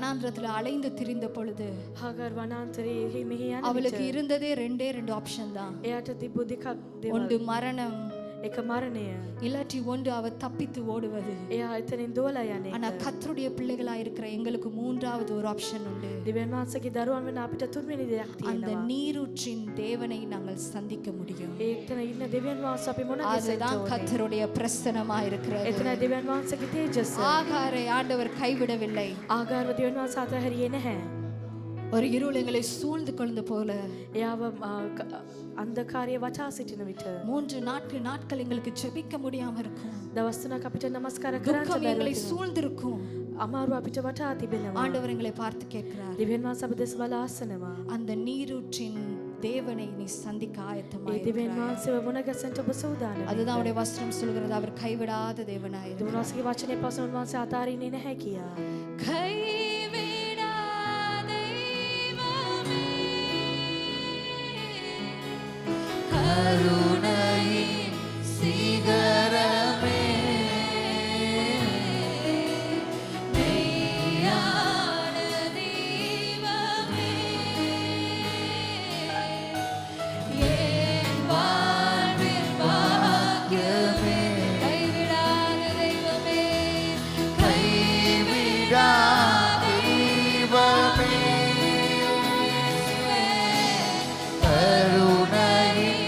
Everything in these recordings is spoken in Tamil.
வனாந்திரத்துல அலைந்து திரிந்த பொழுது හාගර් වනාන්තරයේ මෙහි යන அவளுக்கு இருந்ததே ரெண்டே ஆப்ஷன் தான். එයාට තිබු දෙකක් ஒன்று மரணம், එක මරණය. இல்லாட்டி ஒன்று அவ தப்பித்து ஓடுவது. එයා එතනින් දුවලා යන්නේ. ஆனா கர்த்தருடைய பிள்ளைகளா இருக்கிற எங்களுக்கு மூன்றாவது ஒரு ஆப்ஷன் உண்டு. දිව්‍යන් වහන්සේගේ දරුවන් වෙන අපිට තුන්වෙනි දෙයක් அந்த තියෙනවා. நீரூற்றின் தேவனை நாங்கள் சந்திக்க முடியும். ඒකන ඉන්න දිව්‍යන් වහන්සේ අපි මොන அதுதான் கர்த்தருடைய பிரசன்னமா இருக்கிறது. එතන දිව්‍යන් වහන්සේගේ තේජස. ஆகாரை ஆண்டவர் கைவிடவில்லை. ආගාරව දිව්‍යන් වහන්සේ අතහැරියේ නැහැ. ஒரு இருள் எங்களை சூழ்ந்து கொள்ளுது போல එයාව අන්ධකාරයේ වටා සිටින විට 3 நாட்கள் எங்களுக்கு ஜெபிக்க முடியாம இருக்கும். දවස් 3ක් අපිට නමස්කාර කරන්න துக்கம் எங்களை බැහැ. சூழ்ந்திருக்கும். අමාරු අපිට වටා තිබෙනවා. ஆண்டவர் எங்களை பார்த்து கேட்கிறார், දිව්‍යන් වහන්සේ අප දෙස බලා අසනවා. அந்த நீரூற்றின் தேவனை நீ சந்திக்க ஆயத்தமாய் ඒ දිව්‍යන් වහන්සේව මුණ ගැසෙන්න ඔබ සූදානම්. அதுதான் அவருடைய வசனம் சொல்கிறது, அவர் கைவிடாத தேவனாய் இருக்கிறார். දුරස්ගේ වචනේ පසුන් වහන්සේ අතාරින්නේ නැහැ කියා. கருணையின் சிகரமே, மெய்யான தெய்வமே, என் வாழ்வின் பாக்கியமே, கைவிடாத தெய்வமே, கைவிடாத தெய்வமே, கருணையின்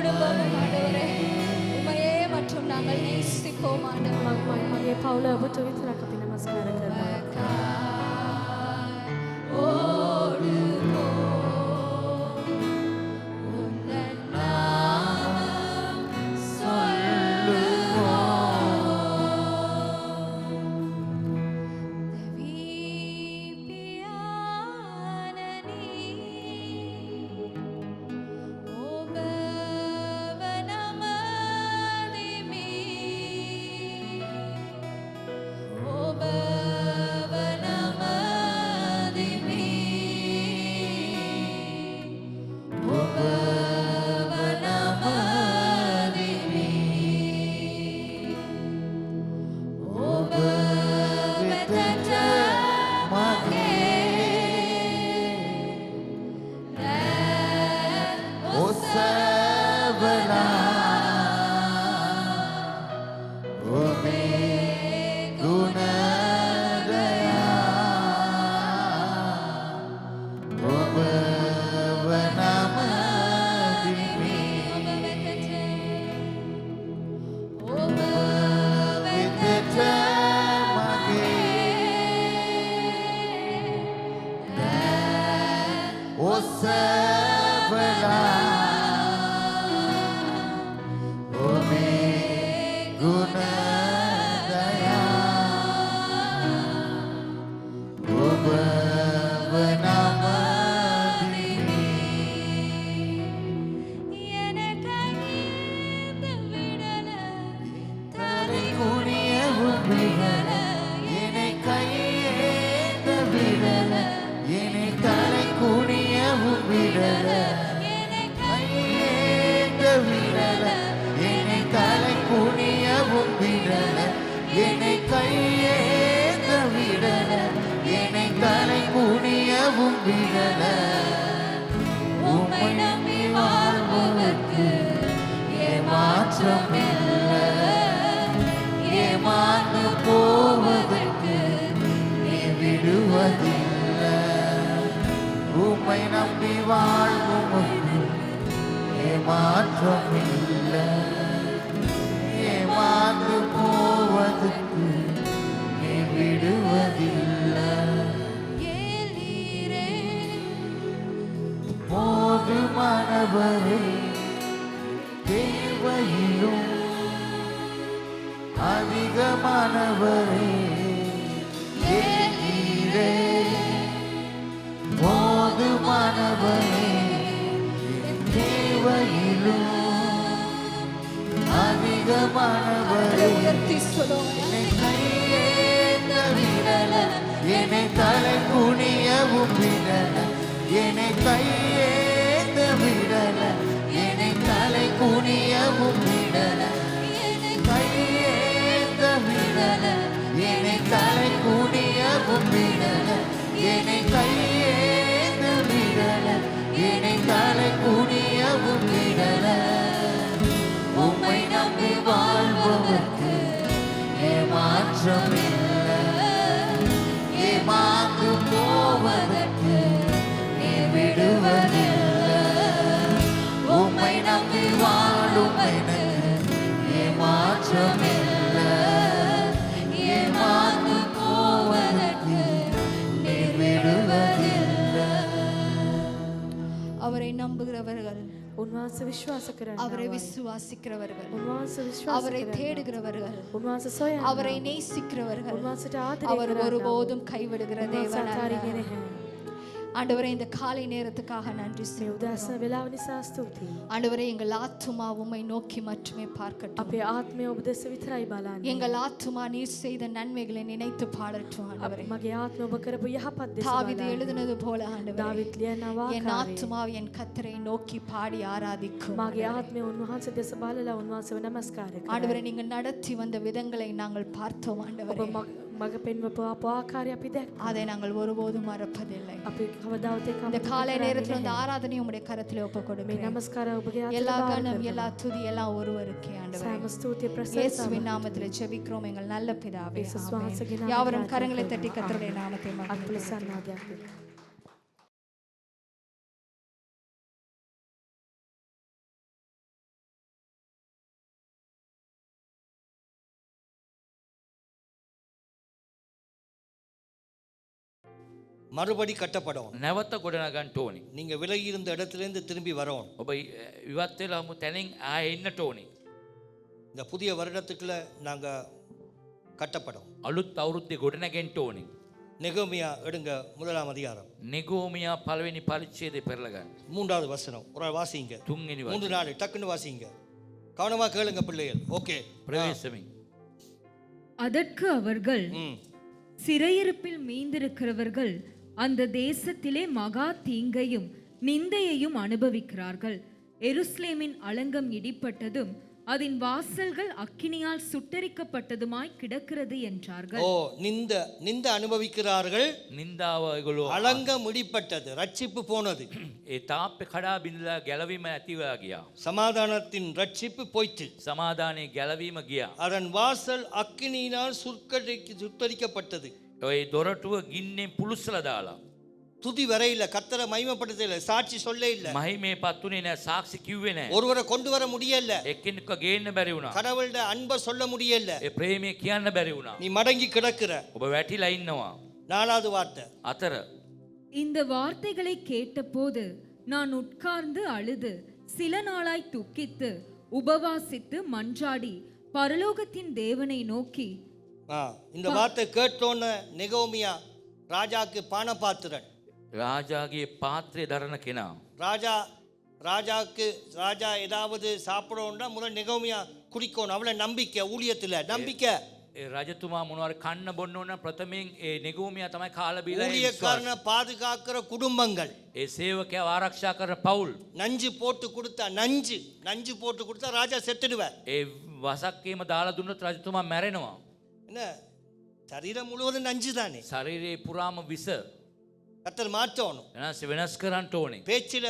குடும்பமும் ஆண்டவரே உமையே மற்றும் நாங்கள் நேசிப்போம் ஆண்டவரே. මගේ පවුල ඔබට විතරක් අපි නමස්කාර කරනවා. உயர்த்தி சொல்லுவோம். என்னை தலை குனியவும் விடல, என்னை கையேந்த விடல, என்னை தலை குனியவும் விடல, கையேந்த விடல, என்னை தலை குனியவும் விடல, என்னை கையேந்த விடல, என்னை தலை குனியவும் விடல. உம்மை நம்பி வாழ்பவர்க்கு ஏமாற்றம் இல்லை, ஏமாந்து போவதற்கு நீ விடுவதில்லை. உம்மை நம்பி வாழும் எனக்கு ஏமாற்றம் இல்லை, ஏமாந்து போவதற்கு நீ விடுவதில்லை. அவரை நம்புகிறவர்கள், උන්වහන්සේ විශ්වාස කරනවා. அவரை விசுவாசிக்கிறவர்கள், උන්වහන්සේ විශ්වාස அவரை කරනවා. தேடுகிறவர்கள், උන්වහන්සේ සොයනවා. அவரை நேசிக்கிறவர்கள், උන්වහන්සේට ආදරය அவர் කරනවා. ஒருபோதும் கைவிடுகிற උන්වහන්සේ தேவன் අතාරින්නේ அல்ல. නැහැ. ஆண்டவரே, இந்த காலை நேரத்துக்காக நன்றி මේ சொல்லுகிறோம். උදෑසන වේලාව නිසා ස්තුතියි. ஆண்டவரே, எங்கள் ஆத்துமா உம்மை நோக்கி மட்டுமே பார்க்கட்டும். අපේ ආත්මය ඔබ දෙස විතරයි බලන්නේ. எங்கள் ஆத்துமா நீர் செய்த நன்மைகளை நினைத்து பாடட்டும். ஆண்டவரே, මගේ ආත්මය ඔබ කරපු යහපත් දෙස தாவீது බලන්නේ. எழுதினது போல ஆண்டவரே, දාවිත් ලියනවා என் ஆத்துமா என் கர்த்தரை நோக்கி பாடி ஆராதிக்கும். මගේ ආත්මය උන්වහන්සේ දෙස බලලා උන්වහන්සේව නමස්කාර කරනවා. ஆண்டவரே, நீங்க நடத்தி வந்த விதங்களை நாங்கள் பார்த்தோம். ඔබ ஆண்டவரே, මග පෙන්වපු ආකාරය අපි දැක්කා. அதை நாங்கள் ஒருபோதும் மறப்பதில்லை. අපි කවදාවත් ඒක இந்த අමතක காலை කරන්නේ நேரத்தில் නැහැ. இந்த ஆராதனை உம்முடைய கரத்திலே ஒப்புக் මේ கொடுக்கிறேன். නමස්කාර ඔබගේ எல்லா අතට கணம், බාර எல்லா කරනවා. துதி எல்லாம் ஒருவருக்கே. ஆண்டவரே, සෑම ස්තුතිය ප්‍රශංසාව இயேசுவின் நாமத்திலே ஜெபிக்கிறோம் எங்கள் நல்ல பிதாவே. இயேசு ஆமென். சுவாசகி நாமத்தில் யாவரும் கரங்களை ஆராதிக்கிறோம். தட்டி கர்த்தருடைய நாமத்தை අත්පුල மகிமைப்படுத்துவோம். සන්නාදයක් மறுபடி கட்டப்படும். නැවත ගොඩනගන්න ඕනේ. நீங்க விலகி இருந்த இடத்திலிருந்து திரும்பி வரணும். ඔබ ඉවත් වෙලා මු තැනින් ආයෙ එන්නට ඕනේ. இந்த புதிய வருடத்துக்குள்ள நாங்க கட்டப்படும். අලුත් අවුරුද්දේ ගොඩනගෙන්න ඕනේ. நெகோமியா எடுங்க 1ஆம் அதிகாரம் නෙගෝමියා පළවෙනි පරිච්ඡේදය පෙරලා ගන්න. 3வது வசனம் ஒரு வாசிங்க. 3 වෙනි 3 4 டக்குன்னு வாசிங்க. கவனமா கேளுங்க பிள்ளைகள். ஓகே. ප්‍රවේශමින්. அதற்கு அவர்கள், சிறையிருப்பில் மீந்திருக்கிறவர்கள் அந்த தேசத்திலே மகா தீங்கையும் நிந்தையையும் அனுபவிக்கிறார்கள். எருசலேமின் அலங்கம் இடிப்பட்டதும் அதன் வாசல்கள் அக்கினியால் சுட்டரிக்கப்பட்டதுமாய் கிடக்கிறது என்றார்கள். ஓ, நிந்த அனுபவிக்கிறார்கள். නින්දාව ඒගොල්ලෝ அலங்கம் இடிப்பட்டது, ரட்சிப்பு போனது. ඒ තාප්පේ කඩා බිඳලා ගැලවීම ඇතිවා ගියා. சமாதானத்தின் ரட்சிப்பு போயிற்று. සමාදානයේ ගැලවීම ගියා. அதன் வாசல் அக்கினியினால் சுட்டரிக்கப்பட்டது. ඔය දොරටුව ගින්නෙන් පුලුස්සලා දාලා. துதி வரையில கர்த்தரை மகிமைப்படுத்தல, சாட்சி சொல்ல இல்ல, මහිමේ පත්තුනේ නැහැ, සාක්ෂි කිව්වේ නැහැ. ஒருவரை கொண்டு வர முடியல, එක්කෙනෙක්ව ගේන්න බැරි වුණා. கடவுளோட அன்பை சொல்ல முடியல. ඒ ප්‍රේමය කියන්න බැරි වුණා. நீ மடங்கி கிடக்குற. ඔබ වැටිලා ඉන්නවා. 4வது வார்த்தை. අතර இந்த வார்த்தைகளை கேட்டபோது நான் உட்கார்ந்து அழுது சில நாளாய் துக்கித்து உபவாசித்து மன்றாடி பரலோகத்தின் தேவனை நோக்கி. இந்த வார்த்தை கேட்டோன்னு நெகோமியா ராஜாக்கு பானபாத்திரன், ராஜாගේ පාත්‍රය දරන කෙනා. ராஜா ஏதாவது சாப்பிடணும்னா முதல் நெகோமியா குடிக்கணும். அவளை நம்பிக்கை, ஊழியத்தில் நம்பிக்கை. රජතුමා මොනවාරි කන්න බොන්න ඕන ප්‍රථමයෙන් ඒ නෙගෝමියා තමයි කාලා බීලා ஊழியக்காரனை பாதுகாக்கிற குடும்பங்கள். ඒ සේවකයා ආරක්ෂා කරන පවුල්. நஞ்சு போட்டு கொடுத்தா ராஜா செத்துடுவார். ඒ වසක්කේම දාලා දුන්නොත් රජතුමා මැරෙනවා. என்ன, சரீரம் முழுவதும் நஞ்சு தானே. ශරීරේ පුරාම විස. கர்த்தர் மாற்றணும். වෙනස් කරන්න ඕනේ. பேச்சில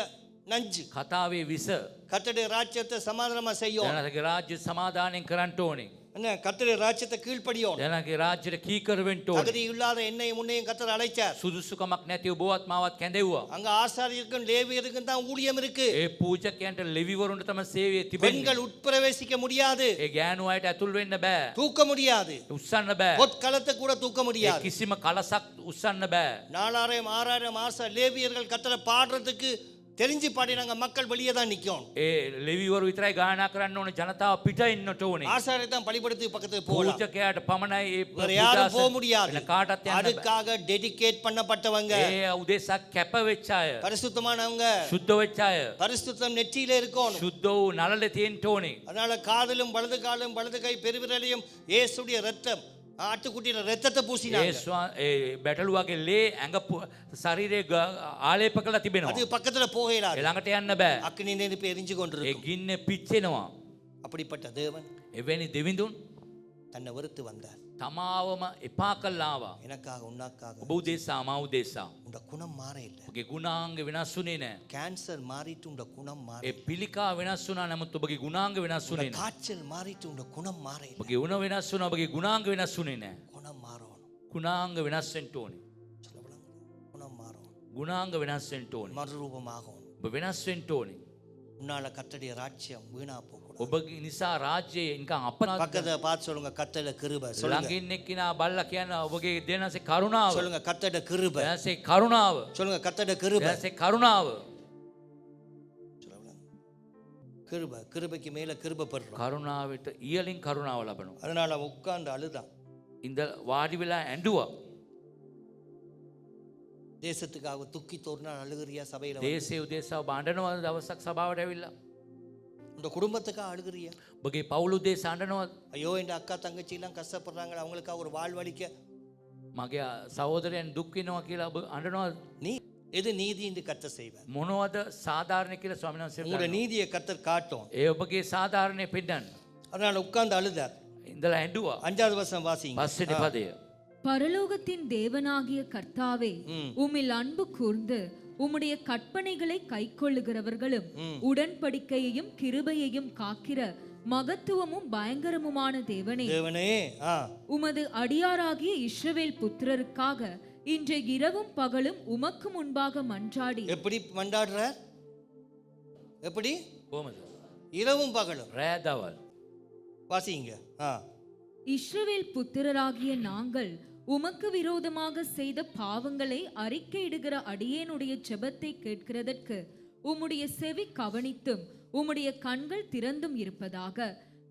நஞ்சு, කතාවේ විස. கர்த்தருடைய ராஜ்யத்தை சமாதானமா செய்யும். දැනගේ රාජ්‍ය සමාදානයෙන් කරන්න ඕනේ. என்ன, கர்த்தருடைய ராஜ்யத்தை கீழ்ப்படியும். දැනගේ රාජ්‍යයට කීකර වෙන්න ඕනේ. தகுதி இல்லாத என்னையும் முன்னையும் கர்த்தர் அழைச்சார். සුදුසුකමක් නැති ඔබවත් මාවත් කැඳෙව්වා. அங்க ஆசாரியருக்கும் லேவியருக்கும் தான் ஊழியம் இருக்கு. ඒ පූජකයන්ට ලෙවිවරුන්ට තමයි සේවය තිබෙන්නේ. பெண்கள் உட்பிரவேசிக்க முடியாது. ඒ ගෑනු අයට ඇතුල් වෙන්න බෑ. தூக்க முடியாது. උස්සන්න බෑ. பொற்களத்தை கூட தூக்க ඒ முடியாது. කිසිම කලසක් උස්සන්න බෑ. 4000 6000 ஆசா லேவியர்கள் கர்த்தரை பாடுறதுக்கு தெரிஞ்சு பாடினாங்க. மக்கள் வெளியே தான் நிக்கும். ඒ ලෙවිවරු විතරයි ගායනා කරන්න ඕනේ, ජනතාව පිට ඉන්නට ඕනේ. ஆசாரியரை தான் பலிபடுத்தி பக்கத்துக்கு போகலாம். පූජකයාට පමණයි ඒ வேற யாரும் போக முடியாது. වෙන කාටවත් යන්න බෑ. அதுக்காக டெடிகேட் பண்ணப்பட்டவங்க, ඒ උදෙසා කැප වෙච්ච අය, பரிசுத்தமானவங்க. සුද්ධ වෙච්ච අය, பரிசுத்தம் நெற்றியில இருக்கணும். සුද්ධ වූ නළල තියෙන්න ඕනේ. அதனால காதிலும் வலது காலும் வலது கை பெருவிரலையும் இயேசுடைய ரத்தம், ஆட்டுக்குட்டியில ரத்தத்தை பூசினாங்க. ඒ බැටළුවගේ ලේ ඇඟ ශරීරයේ ආලේප කරලා තිබෙනවා. அது பக்கத்துல போகலாது. ඒ ළඟට යන්න බෑ. அக்கினி நெருப்பு எரிஞ்சு ඒ கொண்டிருக்கும். ගින්න පිච්චෙනවා. அப்படிப்பட்ட தேவன் එවැනි දෙවිඳුන් தன்னை வெறுத்து வந்தார். තමාවම එපා කළා ආවා. எனக்காக உன்னாக்காக. ඔබ උදෙසා මා උදෙසා. உண்ட குணம் மாற இல்ல. ඔබගේ ගුණාංග වෙනස් වුණේ නැහැ. கேன்சர் மாறிட்டு உண்ட குணம் மாற. ඒ පිළිකා වෙනස් වුණා, නමුත් ඔබගේ ගුණාංග වෙනස් වුණේ නැහැ. காய்ச்சல் மாறிட்டு உண்ட குணம் மாற இல்ல. ඔබගේ උණ වෙනස් වුණා, ඔබගේ ගුණාංග වෙනස් වුණේ නැහැ. குணம் மாறணும். ගුණාංග වෙනස් වෙන්න ඕනේ. சொல்ல விளங்குதா? குணம் மாறணும். ගුණාංග වෙනස් වෙන්න ඕනේ. மறுரூபமாகும். ඔබ වෙනස් වෙන්න ඕනේ. உன்னால கர்த்தருடைய ராஜ்யம் வீணா போக கூடாது. ඔබගේ නිසා රාජ්‍යය නිකන් අපනත්. பக்கத்துல பார்த்து சொல்லுங்க, கர்த்தருடைய கிருபை. சொல்லுங்க, ළඟින් එක්කිනා බල්ලා කියන ඔබගේ දෙනසේ කරුණාව. சொல்லுங்க கர்த்தருடைய கிருபை. දෙනසේ කරුණාව. சொல்லுங்க கர்த்தருடைய கிருபை. දෙනසේ කරුණාව. சொல்ல விளங்குதா? கிருபை, கிருபைக்கு மேல கிருபை பெறுறோம். කරුණාවට ඉහළින් කරුණාව ලබනවා. அதனால அவன் உட்கார்ந்து அழுதான். ඉඳ වාඩි වෙලා ඇඬුවා. தேசத்துக்காக துக்கி தோறினா அழுகிறியா? சபையில දේශේ උදෙසා ඔබ අඬනවා දවසක් සභාවට ඇවිල්ලා. இந்த குடும்பத்துக்காக அழுகிறியா? ඔබගේ පවුල උදෙසා අඬනවා. ஐயோ என் அக்கா தங்கச்சி எல்லாம் கஷ்டப்படுறாங்க, அவங்களுக்காக ஒரு வாழ்வழிக்க. මගේ සහෝදරයන් දුක් වෙනවා කියලා ඔබ අඬනවා. நீ எது நீதி என்று கர்த்தர் செய்வார். මොනවද සාධාරණ කියලා ස්වාමීන් වහන්සේ உங்களுடைய කියනවා. நீதியை கர்த்தர் காட்டும். ඒ ඔබගේ සාධාරණේ පෙන්නන්න. அதனால உட்கார்ந்து அழுதார். ඉඳලා ඇඬුවා. 5வது வசனம் வாசிங்க. පස්වෙනි පදය. பரலோகத்தின் தேவனாகிய கர்த்தாவே, உம்மில் அன்பு கூர்ந்து உம்முடைய கற்பனைகளை கைக்கொள்ளுகிறவர்களும் உடன்படிக்கையையும் கிருபையையும் காக்கிற மகத்துவமும் பயங்கரமுமான தேவனே, உமது அடியாராகிய இஸ்ரவேல் புத்திரருக்காக இன்று இரவும் பகலும் உமக்கு முன்பாக மன்றாடி. எப்படி மன்றாடுறார்? எப்படி? කොහමද? இரவும் பகலும். රෑ දවල්. வாசிங்க. இஸ்ரவேல் புத்திரராகிய நாங்கள் உமக்கு விரோதமாக செய்த பாவங்களை அறிக்கையிடுகிற அடியேனுடைய ஜெபத்தை கேட்கிறதற்கு உம்முடைய செவி கவனித்தும் உம்முடைய கண்கள் திறந்தும் இருப்பதாக.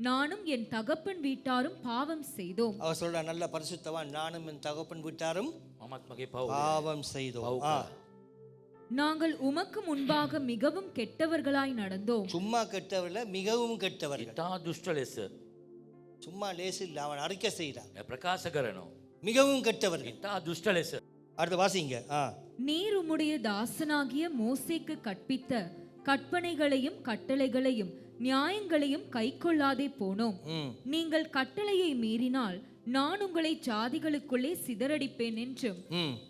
நானும் என் தகப்பன் வீட்டாரும் பாவம் செய்தோம். அவர் சொல்ற நல்ல பரிசுத்தவான், நானும் என் தகப்பன் வீட்டாரும் මමත් මගේ පව් பாவம் செய்தோம். நாங்கள் உமக்கு முன்பாக மிகவும் கெட்டவர்களாய் நடந்தோம். சும்மா கெட்டவர்கள், மிகவும் கெட்டவர்கள். ඉතා දුෂ්ට ලෙස சும்மா லேசு இல்லை, அவன் அறிக்கை செய்கிறான். ප්‍රකාශ කරනවා. மிகவும் கெட்டவர்கள். ඉතා දුෂ්ට ලෙස அடுத்து வாசிங்க. நீர் உம்முடைய தாசனாகிய மோசேக்கு கற்பித்த கற்பனைகளையும் கட்டளைகளையும் நியாயங்களையும் கைக்கொள்ளாதே போனோம். நீங்கள் கட்டளையை மீறினால் நான் உங்களை ஜாதிகளுக்குள்ளே சிதறடிப்பேன் என்றும்,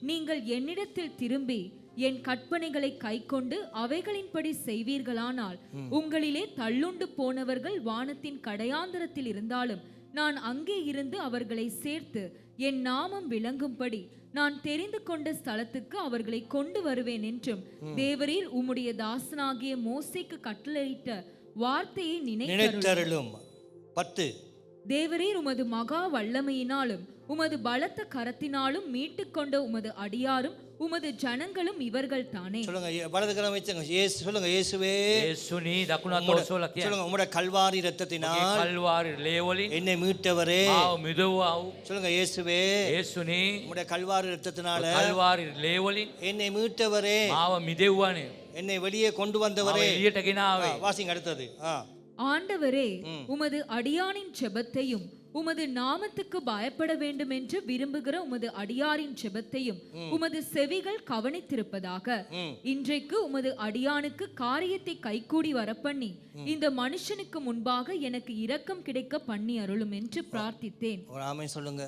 நீங்கள் என்னிடத்தில் திரும்பி என் கற்பனைகளை கைக்கொண்டு அவைகளின்படி செய்வீர்களானால் உங்களிலே தள்ளுண்டு போனவர்கள் வானத்தின் கடையாந்தரத்தில் இருந்தாலும் நான் அங்கே இருந்து அவர்களை சேர்த்து என் நாமம் விளங்கும்படி நான் தெரிந்து கொண்ட ஸ்தலத்துக்கு அவர்களை கொண்டு வருவேன் என்றும் தேவரீர் உம்முடைய தாசனாகிய மோசேக்கு கட்டளையிட்ட வார்த்தையை நினைத்தருளும். 10 தேவரீர் உமது மகா வல்லமையினாலும் உமது பலத்த கரத்தினாலும் மீட்டுக்கொண்ட உமது அடியாரும் உமது ஜனங்களும் இவர்கள் தானே. சொல்லுங்க, வலது கரம் வச்சுங்க. இயேசு சொல்லுங்க, இயேசுவே යේසුනි දකුණ අත ඔසවලා කියන්න. சொல்லுங்க, உம்முடைய கல்வாரி இரத்தத்தினால் කල්වාරි ලේ වලින් என்னை மீட்டவரே. ආව මිදවුවා. சொல்லுங்க, இயேசுவே යේසුනි உம்முடைய கல்வாரி இரத்தத்தினால කල්වාරි ලේ වලින් என்னை மீட்டவரே, මාව මිදෙව්වානේ. என்னை வெளியே கொண்டு வந்தவரே. එළියට ගෙනාවේ. வாசிங்க அடுத்தது. ஆண்டவரே உமது அடியானின் ஜெபத்தையும் உமது நாமத்துக்கு பயப்பட வேண்டும் என்று விரும்புகிற உமது அடியாரின் ஜெபத்தையும் உமது செவிகள் கவனித்திருப்பதாக. இன்றைக்கு உமது அடியானுக்கு காரியத்தை கைகூடி வரப்பண்ணி இந்த மனுஷனுக்கு முன்பாக எனக்கு இரக்கம் கிடைக்க பண்ணி அருளும் என்று பிரார்த்தித்தேன். ஆமென் சொல்லுங்க.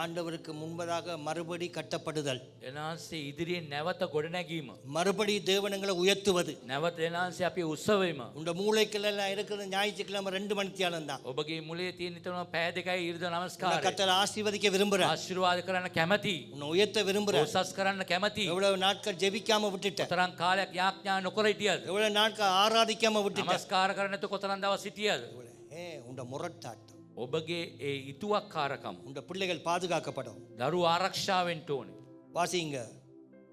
ஆண்டவருக்கு முன்பதாக மறுபடி கட்டப்படுதல், එනාන්සේ ඉදිරියෙන් නැවත ගොඩනැගීම, மறுபடி தேவனங்களை உயர்த்துவது. නැවත එනාන්සේ අපි උත්සවයම. உண்ட மூளைக்குள்ள எல்லாம் இருக்கிற ஞாயிற்றுக்கிழமை 2 மணித்தியாலம் தான். ඔබගේ මුලේ තියෙන නිතරම පැය දෙකයි ඉරිද නමස්කාරය. கர்த்தர் ஆசீர்வதிக்க விரும்புறார். ආශිර්වාද කරන්න කැමති. உன்னை உயர்த்த விரும்புறார். උසස් කරන්න කැමති. எவ்வளவு நாட்கள் ஜெபிக்காம விட்டுட்ட, කොතරම් කාලයක් යාඥා නොකර හිටියද? எவ்வளவு நாட்கள் ஆராதிக்காம விட்டுட்ட. නමස්කාර කරන්නේ නැතුව කොතරම් දවස් හිටියද? உண்ட முரட்டாட்டம். ඔබගේ ඒ ඉතුවක්කාරකම உண்ட பிள்ளைகள் பாதுகாக்கப்படும். දරුවෝ ආරක්ෂාවෙන් ඕනේ. வாசிங்க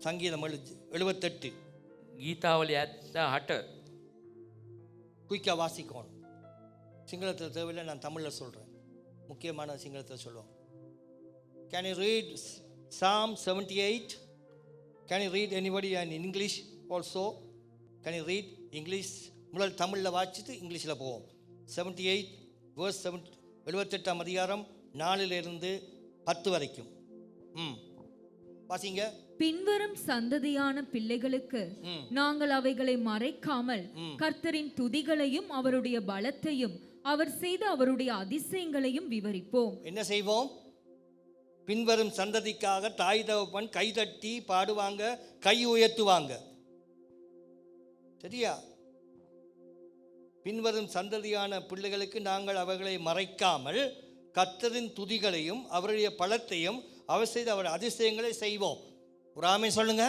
சங்கீதம் 78. ගීතාවලිය 78. குயிக்கா வாசிக்கணும். சிங்களத்தில் தேவையில்லை, நான் தமிழில் சொல்கிறேன். முக்கியமான சிங்களத்தில் சொல்லுவோம். Can you read Psalm 78? Can you read anybody in English also? Can you read English? முதல் தமிழில் வாசிச்சுட்டு இங்கிலீஷில் போவோம். 78 verse 78ஆம் அதிகாரம் 4 10 வரைக்கும். வாசிங்க. பின்வரும் சந்ததியான பிள்ளைகளுக்கு நாங்கள் அவைகளை மறைக்காமல் கர்த்தரின் துதிகளையும் அவருடைய பலத்தையும் அவர் செய்த அவருடைய அதிசயங்களையும் விவரிப்போம். என்ன செய்வோம்? பின்வரும் சந்ததிக்காக தாய் தகப்பன் கைதட்டி பாடுவாங்க, கை உயர்த்துவாங்க. சரியா? பின்வரும் சந்ததியான பிள்ளைகளுக்கு நாங்கள் அவர்களை மறைக்காமல் கர்த்தரின் துதிகளையும் அவருடைய பலத்தையும் அவர் செய்த அவர் அதிசயங்களை செய்வோம். ஒரு ஆமென் சொல்லுங்க.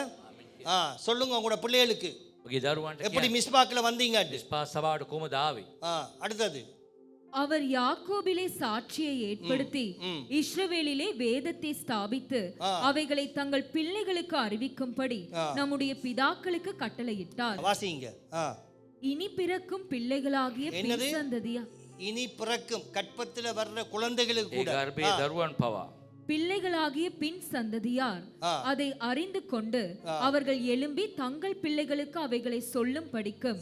சொல்லுங்க உங்களோட பிள்ளைகளுக்கு. எப்படி மிஸ்பாக்கில் வந்தீங்க? அடுத்தது, அவர் யாக்கோபிலே சாட்சியை ஏற்படுத்தி இஸ்ரவேலிலே வேதத்தை ஸ்தாபித்து அவைகளை தங்கள் பிள்ளைகளுக்கு அறிவிக்கும்படி நம்முடைய பிதாக்களுக்கு கட்டளையிட்டார். வாசிங்க. இனி பிறக்கும் பிள்ளைகளாகிய சந்ததியா, இனி பிறக்கும் கற்பத்தில் வர்ற குழந்தைகளுக்கு கூட பிள்ளைகளாகிய பின் சந்ததியார் அதை அறிந்து கொண்டு அவர்கள் எழும்பி தங்கள் பிள்ளைகளுக்கு அவைகளை சொல்லும் படிக்கும்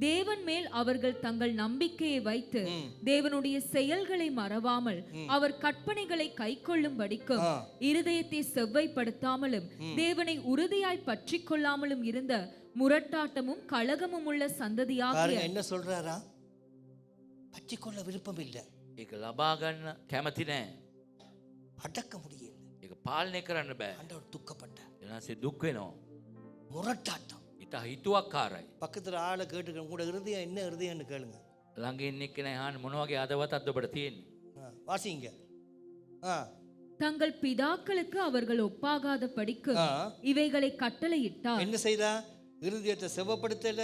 தேவன் மேல் அவர்கள் தங்கள் நம்பிக்கையை வைத்து தேவனுடைய செயல்களை மறவாமல் அவர் கற்பனைகளை கைக்கொள்ளும் படிக்கும் இருதயத்தை செவ்வைப்படுத்தாமலும் தேவனை உறுதியாய் பற்றி கொள்ளாமலும் இருந்த முரட்டாட்டமும் கலகமும் உள்ள சந்ததியாக. என்ன சொல்றாரா? பற்றி கொள்ள விருப்பம் இல்லை, அடக்க முடியல, පාලනය කරන්න බෑ. ஆண்டவர் துக்கப்பட்டார். එනාසේ දුක් වෙනවා. முரட்டாட்டம். ඉතා හිතුවක්කාරයි. பக்கத்துல ஆளை கேட்டுக்க, கூட இருதயம் என்ன இருதயம்னு கேளுங்க. ළඟ ඉන්න එක්කෙනා අහන්න මොන වගේ හදවතක්ද ඔබට තියෙන්නේ? வாசிங்க. தங்கள் பிதாக்களுக்கு அவர்கள் ஒப்பாகாத படிக்கு இவைகளை கட்டளையிட்டார். என்ன செய்தா? இருதயத்தை செவப்படுத்தல,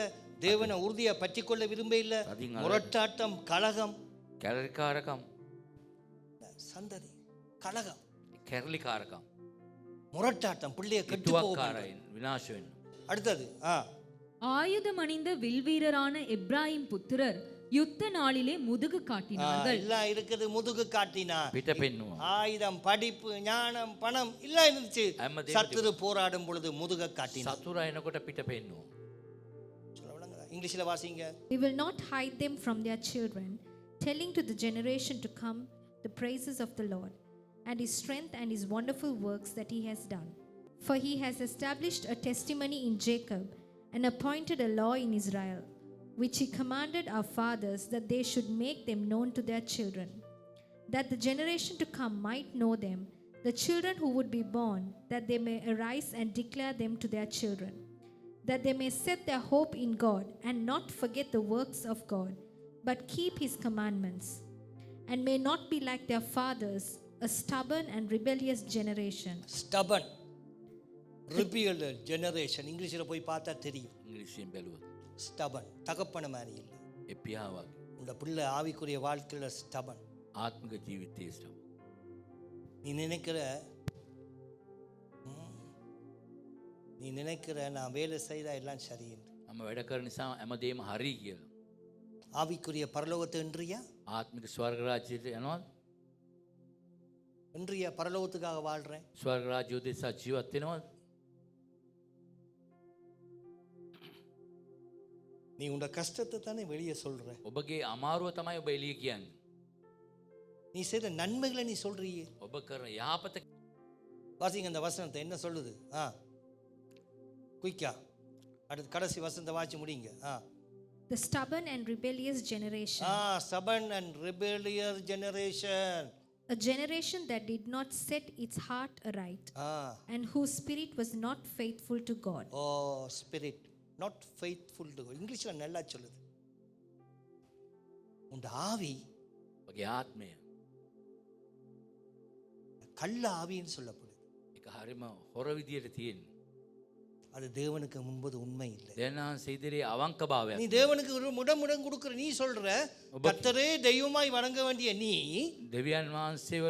தேவனை உறுதியா பற்றி கொள்ள விரும்ப இல்ல, முரட்டாட்டம், கலகம், කැලරිකාරකම්, சந்ததி கலகம், කැරලිකාරකම්, முரட்டாட்டம், பிள்ளைய கெட்டு போக. ඉටුවක්කාරයින් විනාශ වෙන්න. அடுத்தது ஆயுதம் அணிந்த வில்வீரரான எப்ராயிம் புத்திரர் யுத்த நாளிலே முதுகு காட்டினார்கள். எல்லாம் இருக்குது, முதுகு காட்டினா. පිට පෙන්නවා. ஆயுதம், படிப்பு, ஞானம், பணம் எல்லாம் இருந்துச்சு. சத்துரு போராடும் பொழுது முதுக காட்டினா. සතුරා එනකොට පිට පෙන්නවා. இங்கிலீஷ்ல வாசிங்க. We will not hide them from their children, telling to the generation to come the praises of the Lord, and his strength and his wonderful works that he has done. For he has established a testimony in Jacob and appointed a law in Israel, which he commanded our fathers that they should make them known to their children, that the generation to come might know them, the children who would be born, that they may arise and declare them to their children, that they may set their hope in God and not forget the works of God, but keep his commandments, and may not be like their fathers, a stubborn and rebellious generation. Stubborn, rebellious generation. இங்கிலீஷ்ல போய் பார்த்தா தெரியும். ඉංග්‍රීසියෙන් බැලුවොත්. stubborn, தகப்பன மாதிரி இல்லை. ඒ පියා වගේ. உங்க பிள்ளை ஆவிக்குரிய வாழ்க்கையில stubborn. ආත්මික ජීවිතයේ stubborn. நீ நினைக்கிற நான் வேலை செய்தா எல்லாம் சரி என்று. මම වැඩ කරන නිසා හැමදේම හරි කියලා. ஆவிக்குரிய பரலோகத்தை என்றியா? ආත්මික ස්වර්ග රාජ්‍යයට යනවා. என்றியா பரலோகத்துக்காக வாழ்றேன். ස්වර්ග රාජ්‍ය උදෙසා ජීවත් වෙනවා. நீ உங்க கஷ்டத்தை தானே வெளியே சொல்ற. ඔබගේ අමාරුව තමයි ඔබ එළිය කියන්නේ. நீ செய்த நன்மைகளை நீ சொல்றியே. ඔබ කරන යහපත. வாசிங்க அந்த வசனத்தை என்ன சொல்லுது? குயிக்கா அடுத்து கடைசி வசனத்தை வாசி முடிங்க. The stubborn and rebellious generation. Stubborn and rebellious generation. A generation that did not set its heart aright, and whose spirit was not faithful to God. Spirit not faithful to God. இங்கிலீஷ்ல நல்லா சொல்லுது. உங்க ஆவி, ඔබගේ ආත්මය கள்ள ஆவின்னு சொல்லப்படுது. ඒක හරිම හොර විදියට තියෙන. அது தேவனுக்கு முன்பது உண்மை இல்லை. දෙවියන්වහන්සේ ඉදිරියේ අවංකභාවයක්. நீ தேவனுக்கு ஒரு முடம் கொடுக்கிற, நீ சொல்ற கர்த்தரே தெய்வமாய் வணங்க வேண்டிய நீ දෙවියන් වහන්සේව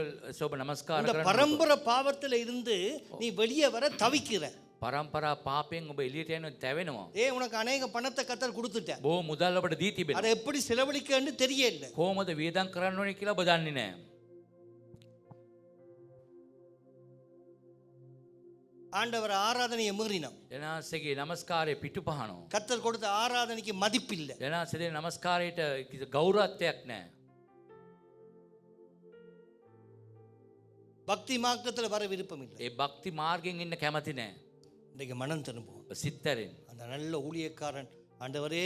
ඔබ නමස්කාර இந்த කරනවා. பரம்பரை பாவத்துல இருந்து நீ வெளியே வர தவிக்கிற. පරම්පරා පාපයෙන් ඔබ එළියට යන තැවෙනවා. உனக்கு அநேக பணத்தை கர்த்தர் கொடுத்துட்டார். බොහෝ මුදල් ඔබට දී තිබෙනවා. அதை எப்படி செலவழிக்கன்னு தெரியல. කොහොමද වියදම් කරන්න ඕනේ කියලා ඔබ දන්නේ නැහැ. ஆண்டவர் ஆராதனையை மீறினோம். දෙනාසේගේ නමස්කාරය පිටුපහනවා. கர்த்தர் கொடுத்த ஆராதனைக்கு மதிப்பில்லை. දෙනාසේ නමස්කාරයට ගෞරවත්වයක් නැහැ. பக்தி மார்க்கத்துல வர விருப்பம் இல்லை. ඒ භක්ති මාර්ගයෙන් ඉන්න කැමති නැහැ. இன்னைக்கு மனம் திரும்புவோம். සිත්තරෙන් அந்த நல்ல ஊழியக்காரன் ஆண்டவரே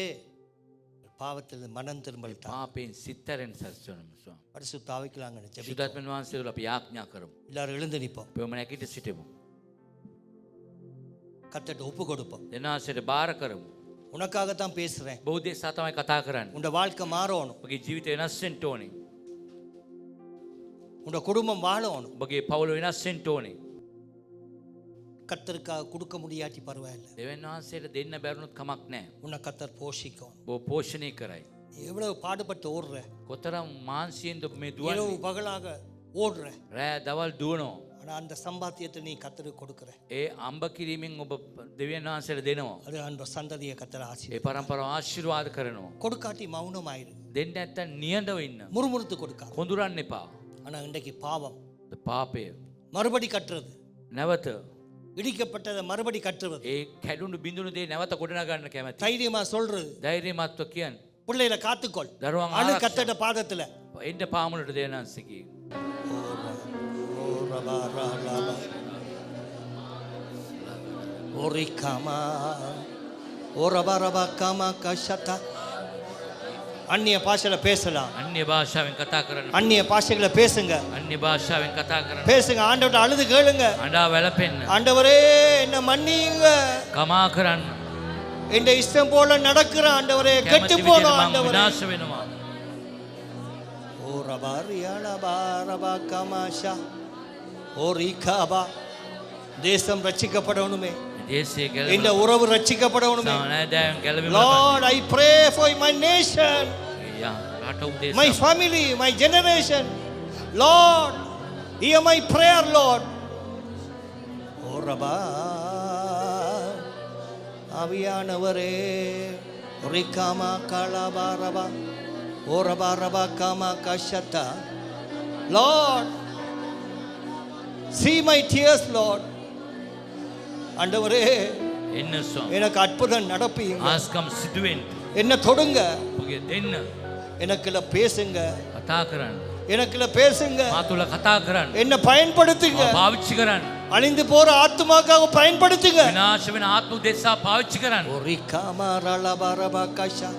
பாவத்தில் மனம் திரும்பல் පාපයෙන් සිත්තරෙන් සස්වනම பரிசுத்த ஆவிக்குள்ளாங்க ஜெபிப்போம். සුදත්මන් වහන්සේව අපි යාඥා කරමු. எல்லாரும் எழுந்து நிற்போம். ප්‍රේම නැගිට සිටමු. கர்த்தர்ட்ட ஒப்பு கொடுப்போம். දෙනාසේට බාර කරමු. உனக்காகத்தான் பேசுறேன். බෞද්ධ සා තමයි කතා කරන්නේ. உன் வாழ்க்கை மாறணும். ඔබගේ ජීවිතය වෙනස් වෙන්න ඕනේ. உன் குடும்பம் வாழணும். ඔබගේ පවුල වෙනස් වෙන්න ඕනේ. கர்த்தருக்காக கொடுக்க முடியாட்டி பரவாயில்லை. දෙවියන් වහන්සේට දෙන්න බැරුණොත් කමක් නැහැ. உன்னை கர்த்தர் போஷிக்கும். ඔබ පෝෂණය කරයි. எவ்வளவு பாடுபட்டு ஓடுற. කොතරම් මාන්සියෙන්ද මේ இரவு දුවන්නේ. பகலாக ஓடுற. රෑ දවල් දුවනවා. ஆனா அந்த சம்பாத்தியத்தை நீ கர்த்தருக்கு கொடுக்குற. ඒ අම්බ කිරීමෙන් ඔබ දෙවියන් වහන්සේට දෙනවා. அது அந்த சந்ததியை கர்த்தர் ඒ ஆசீர்வதிப்பார். පරම්පරාව ආශිර්වාද කරනවා. கொடுக்காட்டி மௌனமாயிரு. දෙන්න නැත්තම් නියඬව ඉන්න. முறுமுறுத்து கொடுக்காது. කොඳුරන්න එපා. ஆனா இன்றைக்கு பாவம் පාපය மறுபடி கட்டுறது, නැවත இடிக்கப்பட்டதை மறுபடி கட்டுறது, ඒ කැඩුණු බිඳුණු දේ නැවත ගොඩනගා ගන්න කැමැති. தைரியமா சொல்றது, ධෛර්යමත්ව කියන්න. பிள்ளைகளை காத்துக்கொள். දරුවන් அழு ආරක්ෂා. கத்தட பாதத்துல. එන්න පාමුලට දෙවනාන්සේගේ. அந்நிய பாஷையில பேசலாம். අන්‍ය භාෂාවෙන් කතා කරන්න. அந்நிய பாஷைகளை பேசுங்க. අන්‍ය භාෂාවෙන් කතා කරන්න. பேசுங்க. ஆண்டவர்ட்ட அழுது கேளுங்க. අඬා වැළපෙන්න. ஆண்டவரே என்ன மன்னியுங்க. කමා කරන්න. இந்த இஷ்டம் போல நடக்கிற ஆண்டவரே, கெட்டு போன ஆண்டவரே. විනාශ වෙනවා. ஓ ரபாரியானா பாரபா கமாஷா ஓ ரீகாபா. தேசம் ரட்சிக்கப்படணுமே. දේශයේ இந்த ගැලවෙන්න. உறவு ரட்சிக்கப்படணுமே. සානදායන් ගැලවෙන්න. Lord, I pray for my nation, යා රට උදෙසා. my family, my generation. Lord, Hear my prayer, Lord. ஓ ரபா ஆவியானவரே ரிகாமா காலாபா ரபா ஓ ரபா ரபா gamma கஷத்தா. Lord, see my tears, Lord. ஆண்டவரே එන්න ස්වාමී. எனக்கு அற்புதம் நடப்பீங்க. ආස්කම් සිදුවෙන්න. என்ன தொடுங்க, ඔබගේ දෙන්න. எனக்குள்ள பேசுங்க, කතා කරන්න. எனக்குள்ள பேசுங்க, මා තුළ කතා කරන්න. என்ன பயன்படுத்துங்க, පාවිච්චි කරන්න. அழிந்து போற ஆத்துமாக்காக பயன்படுத்துங்க. විනාශ වෙන ආත්ම උදෙසා පාවිච්චි කරන්න. ஓ ரிகாமா ரலபா ரபா கஷா.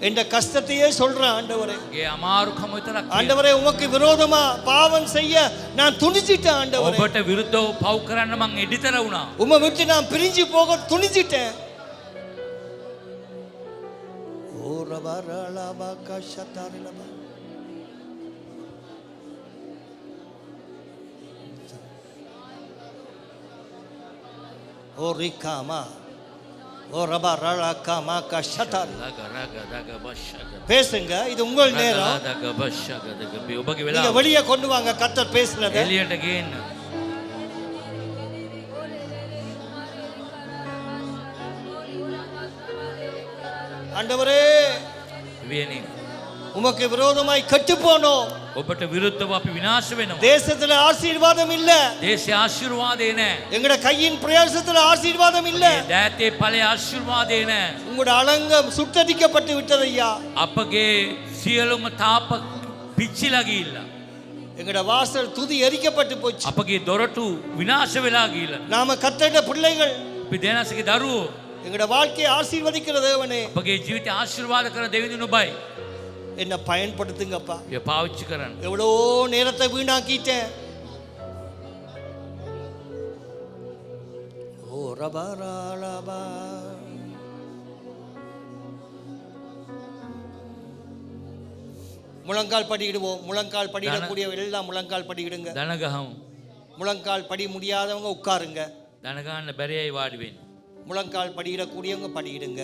என்ற கஷ்டத்தையே சொல்றேன் ஆண்டவரே. ගේ අමාරුකම විතරක් කියන්න. ஆண்டவரே உமக்கு விரோதமா பாவம் செய்ய நான் துணிச்சிட்டேன் ஆண்டவரே. ඔබට විරුද්ධව පව් කරන්න මං එඩිතර වුණා. உம்மை விட்டு நான் பிரிஞ்சு போக துணிச்சிட்டேன். ஓ ரபா ரலபா கஷதா ரலபா. ஓ ரிகாமா ஓ ரபா ரலா காமா கஷதா. பேசுங்க, இது உங்கள் நேரம். ඔබගේ நீங்க වෙලාව வெளியே கொண்டு வாங்க கர்த்தர் பேசுனதை. එළියට ගේන්න. ஆண்டவரே වියනේ. உமக்கு விரோதமாய் கெட்டு போனோம். ඔබට විරුද්ධව අපි විනාශ වෙනවා. தேசத்துல ஆசீர்வாதம் இல்ல. දේශේ ආශිර්වාදේ නැහැ. எங்கட கையின் பிரயாசத்துல ஆசீர்வாதம் இல்ல. දෑතේ ඵලයේ ආශිර්වාදේ නැහැ. உங்களோட அலங்கம் சுட்டடிக்கப்பட்டு விட்டது ஐயா. අපගේ සියලුම තාප පිච්චිලා ගිහිල්ලා. எங்கட வாசல் துதி எரிக்கப்பட்டு போச்சு. අපගේ දොරටු විනාශ වෙලා ගිහිල්ලා. நாம கர்த்தருடைய பிள்ளைகள். අපි දෙනසගේ දරුවෝ எங்கட வாழ்க்கையை ஆசீர்வதிக்கிற தேவனே, අපගේ ජීවිතය ආශිර්වාද කරන දෙවිඳුන් ඔබයි. என்ன பயன்படுத்துங்கப்பா. ඒ පාවිච්චි කරන්න. எவ்வளோ நேரத்தை வீணாக்கிட்டேன். ஓ ரபா ரலபா. முழங்கால் படியிடுவோம். முழங்கால் படியிடக்கூடிய எல்லாம் முழங்கால் படியிடுங்க. දන ගහමු. முழங்கால் படி முடியாதவங்க உட்காருங்க. දන ගන්න බැරියයි වාඩි වෙන්න. முழங்கால் படியிடக்கூடியவங்க படியிடுங்க.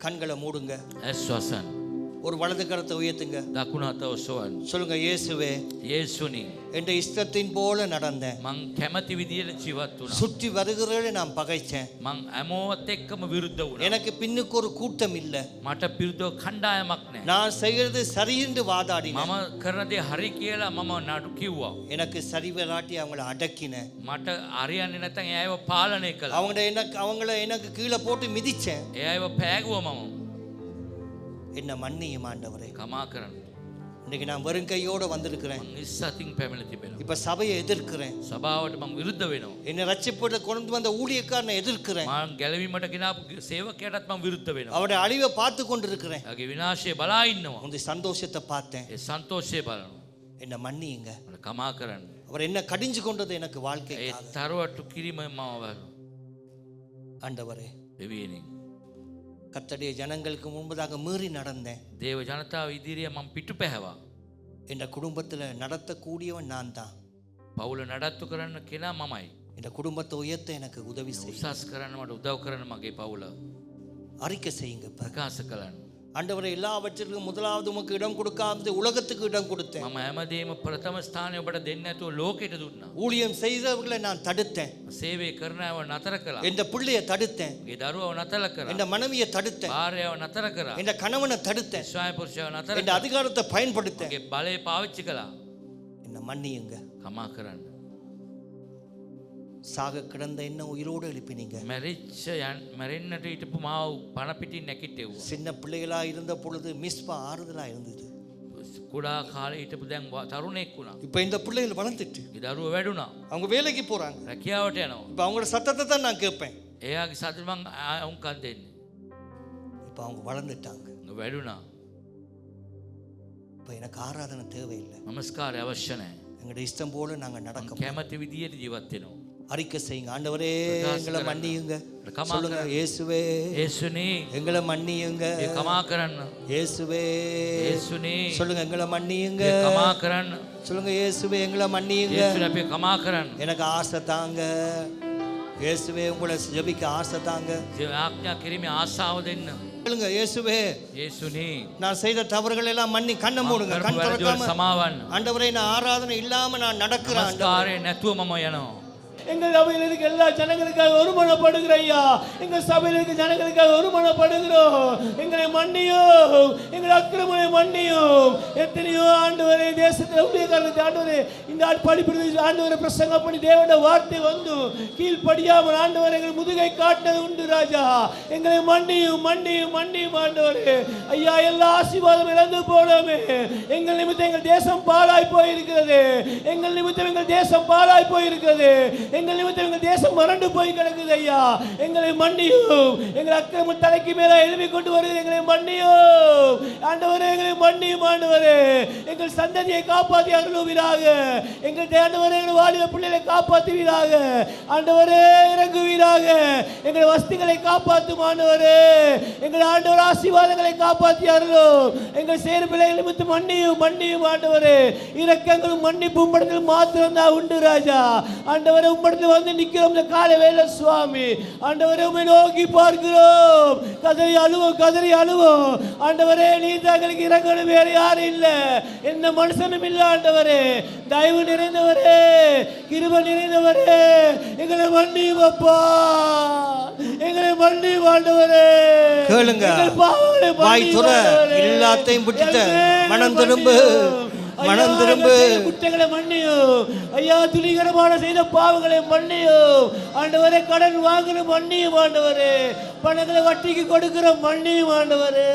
கண்களை மூடுங்க. ඇස් වසන්. ஒரு வலது கரத்தை உயர்த்துங்க. දකුණ අත ඔසවන්න. சொல்லுங்க, இயேசுவே යේසුනි என்ற இஷ்டத்தின் போல நடந்தேன். මං කැමති විදියට ජීවත් වුණා. சுற்றி வருகிறவர்களை நான் பகைச்சேன். මං හැමෝත් එක්කම විරුද්ධ වුණා. எனக்கு பின்னுக்கு ஒரு கூட்டம் இல்ல. මට විරුද්ධව කණ්ඩායමක් නැහැ. நான் செய்கிறது சரி என்று வாதாடினேன். මම කරන දේ හරි කියලා මම නඩු කිව්වා. எனக்கு சரி வராட்டி அவங்கள அடக்கினேன். මට හරියන්නේ නැත්නම් ඒ අයව පාලනය කළා. அவங்கள எனக்கு கீழே போட்டு மிதிச்சேன். ඒ අයව පෑගුවා මම. என்ன மன்னியும் ஆண்டவரே. කමා කරන්න. இன்னைக்கு நான் வெறும் கையோட வந்திருக்கிறேன். මං ඉස්සතින් පැමිණ තිබෙනවා. இப்ப சபையை எதிர்க்கிறேன். සභාවට මං විරුද්ධ වෙනවා. என்னை ரட்சிப்பட கொண்டு வந்த ஊழியக்காரனை எதிர்க்கிறேன். මං ගැලවීමට ගෙනාපු සේවකයාටත් මං විරුද්ධ වෙනවා. அவருடைய அழிவை பார்த்து கொண்டிருக்கிறேன். එයාගේ විනාශය බලා ඉන්නවා. உங்களுடைய சந்தோஷத்தை பார்த்தேன். ඒ සන්තෝෂය බලනවා. என்ன மன்னியுங்க. මට කමා කරන්න. அவர் என்ன கடிஞ்சு கொண்டது எனக்கு ඒ வாழ்க்கைக்காக. තරවට්ටු කිරීම මම ஆண்டவரே, දෙවියනි. கர்த்தருடைய ஜனங்களுக்கு முன்பதாக மீறி நடந்தேன். දේව ජනතාව ඉදිරියේ මම පිටු පැහැවා. என்ற குடும்பத்தில் நடத்தக்கூடியவன் நான் தான். පවුල නඩත්තු කරන්න කෙනා මමයි. இந்த குடும்பத்தை உயர்த்த எனக்கு உதவி செய்ய උසස් කරන්න මට උදව් කරන්න මගේ පවුල அறிக்கை செய்யுங்க. ප්‍රකාශ කළන්න. ஆண்டவரே, எல்லாவற்றிற்கும் முதலாவது உமக்கு இடம் கொடுக்காம உலகத்துக்கு இடம் கொடுத்தேன். මම හැමදේම ප්‍රථම ස්ථානය ඔබට දෙන්න නැතුව ලෝකෙට දුන්නා. ஊழியம் செய்தவர்களை நான் தடுத்தேன். සේවය කරන අයව නතර කළා. என்ற பிள்ளையை தடுத்தேன். මගේ දරුවව නතර කරා. என்ற மனைவியை தடுத்தேன். භාර්යාව නතර කරා. என்ற கணவனை தடுத்தேன். ස්වාමි පුරුෂයව නතර என்ற அதிகாரத்தை பயன்படுத்தேன். මගේ බලය පාවිච්චි කළා. என்ன மன்னியுங்க. කමා කරන්න. சாக கிடந்த என்ன உயிரோடு எழுப்பினீங்க. මැරෙන්නට හිටපු මාව පණ පිටින් නැකිටෙව්වා. சின்ன பிள்ளைகளா இருந்த பொழுது மிஸ்பா ஆறுதலா இருந்தது. කුඩා කාලේ හිටපු දැන් තරුණෙක් වුණා. இப்ப இந்த பிள்ளைகள் வளர்ந்துட்டு ඒ දරුවෝ වැඩුණා. அவங்க வேலைக்கு போறாங்க. රැකියාවට යනවා. இப்ப அவங்களோட சத்தத்தை தான் நான் கேட்பேன். එයාගේ සතුට මං අවුම්කන් දෙන්නේ. இப்ப அவங்க வளர்ந்துட்டாங்க. වැඩුණා. இப்ப எனக்கு ஆராதனை தேவையில்லை. නමස්කාරය අවශ්‍ය නැහැ. எங்களுடைய இஷ்டம் போல நாங்க මං நடக்க කැමති විදියට ජීවත් වෙනවා. அறிக்கை செய்யுங்க. ஆண்டவரே, பிரகாச எங்களை கரங்க. மன்னியுங்க. கமா சொல்லுங்க, கரங்க. இயேசுவே යේසුනි எங்களை மன்னியுங்க. ඒ කමා කරන්න. இயேசுவே යේසුනි சொல்லுங்க, எங்களை மன்னியுங்க. ඒ කමා කරන්න. சொல்லுங்க, இயேசுவே எங்களை மன்னியுங்க. යේසුනි අපි කමා කරන්න. எனக்கு ஆசை தாங்க. இயேசுவே உங்களை ஜெபிக்க ஆசை தாங்க. ආඥා කිරීමේ ආශාව දෙන්න. கேளுங்க, இயேசுவே යේසුනි நான் செய்த தவறுகள் எல்லாம் மன்னி. கண்ணை மூடுங்க, කරපු கண் වැරදි වලට திறக்காம. සමාවන්න. ஆண்டவரே நான் ஆராதனை இல்லாம நான் நடக்கிறேன். නමස්කාරය නැතුව මම යනවා. எங்கள் சபையில் இருக்க எல்லா ஜனங்களுக்காக ஒருமனப்படுகிற ஐயா. எங்கள் சபையில் இருக்க ஜனங்களுக்காக ஒருமனப்படுகிறோம். எங்களை மன்னியும், எங்கள் அக்கிரமங்களை மன்னியும். எத்தனையோ ஆண்டவரே தேசத்தில் ஊழியக்காரர்கள் ஆண்டவரே இந்த படிப்பிடுவது ஆண்டவரை பிரசங்கம் பண்ணி தேவனுடைய வார்த்தை வந்து கீழ்ப்படியாமல் ஆண்டவரை எங்கள் முதுகை காட்டது உண்டு ராஜா. எங்களை மன்னியும் மன்னியும் மன்னியும் ஆண்டவரே. ஐயா எல்லா ஆசீர்வாதம் இழந்து போனோமே. எங்கள் நிமித்தம் எங்கள் தேசம் பாழாய் போயிருக்கிறது. எங்கள் நிமித்தம் எங்கள் தேசம் பாழாய் போயிருக்கிறது. எங்கள் நிமித்தம் எங்கள் தேசம் மறண்டு போய் கிடக்குது ஐயா. எங்களை மன்னியும். எங்கள் அக்கிரம தலைக்கு மேல எழுப்பி கொண்டு வருகிறது. எங்களை மன்னியும் ஆண்டவரே, எங்களை மன்னியும் ஆண்டவரே. எங்கள் சந்ததியை காப்பாற்றி அருளுவீராக. எங்கள் ஆண்டவரே எங்கள் வாலிப பிள்ளைகளை காப்பாற்றுவீராக. ஆண்டவரே இறங்குவீராக. எங்கள் வஸ்துகளை காப்பாற்றும் ஆண்டவரே. எங்கள் ஆண்டவர் ஆசீர்வாதங்களை காப்பாற்றி அருளும். எங்கள் சேர பிள்ளைகள் நிமித்தம் மன்னியும் மன்னியும் ஆண்டவரே. இரக்கங்களும் மன்னிப்பும் படத்தில் மாத்திரம் தான் உண்டு ராஜா. ஆண்டவரே உம்மிடத்தில் வந்து நிற்கிறோம் இந்த காலை வேளை சுவாமி. ஆண்டவரே உம்மை நோக்கி பார்க்கிறோம். கதறி அழுவோம் ஆண்டவரே. நீர் தான் எங்களுக்கு இறங்கணும், வேறு யாரும் இல்லை, எந்த மனுஷனும் இல்லை ஆண்டவரே. தயவு நிறைந்தவரே, கிருபை நிறைந்தவரே, எங்களை மன்னியும் அப்பா. எங்களை மன்னியும் ஆண்டவரே. கேளுங்க, வாய் துற, எல்லாத்தையும் விட்டுட்ட மனம் திரும்பு, மனம் திரும்பு. குற்றங்களை மன்னியும் ஐயா. துணிகரமான செய்த பாவங்களை மன்னியும் ஆண்டவரே. கடன் வாங்கின மன்னியும் ஆண்டவரே. பணங்களை வட்டிக்கு கொடுக்கிற மன்னியும் ஆண்டவரே.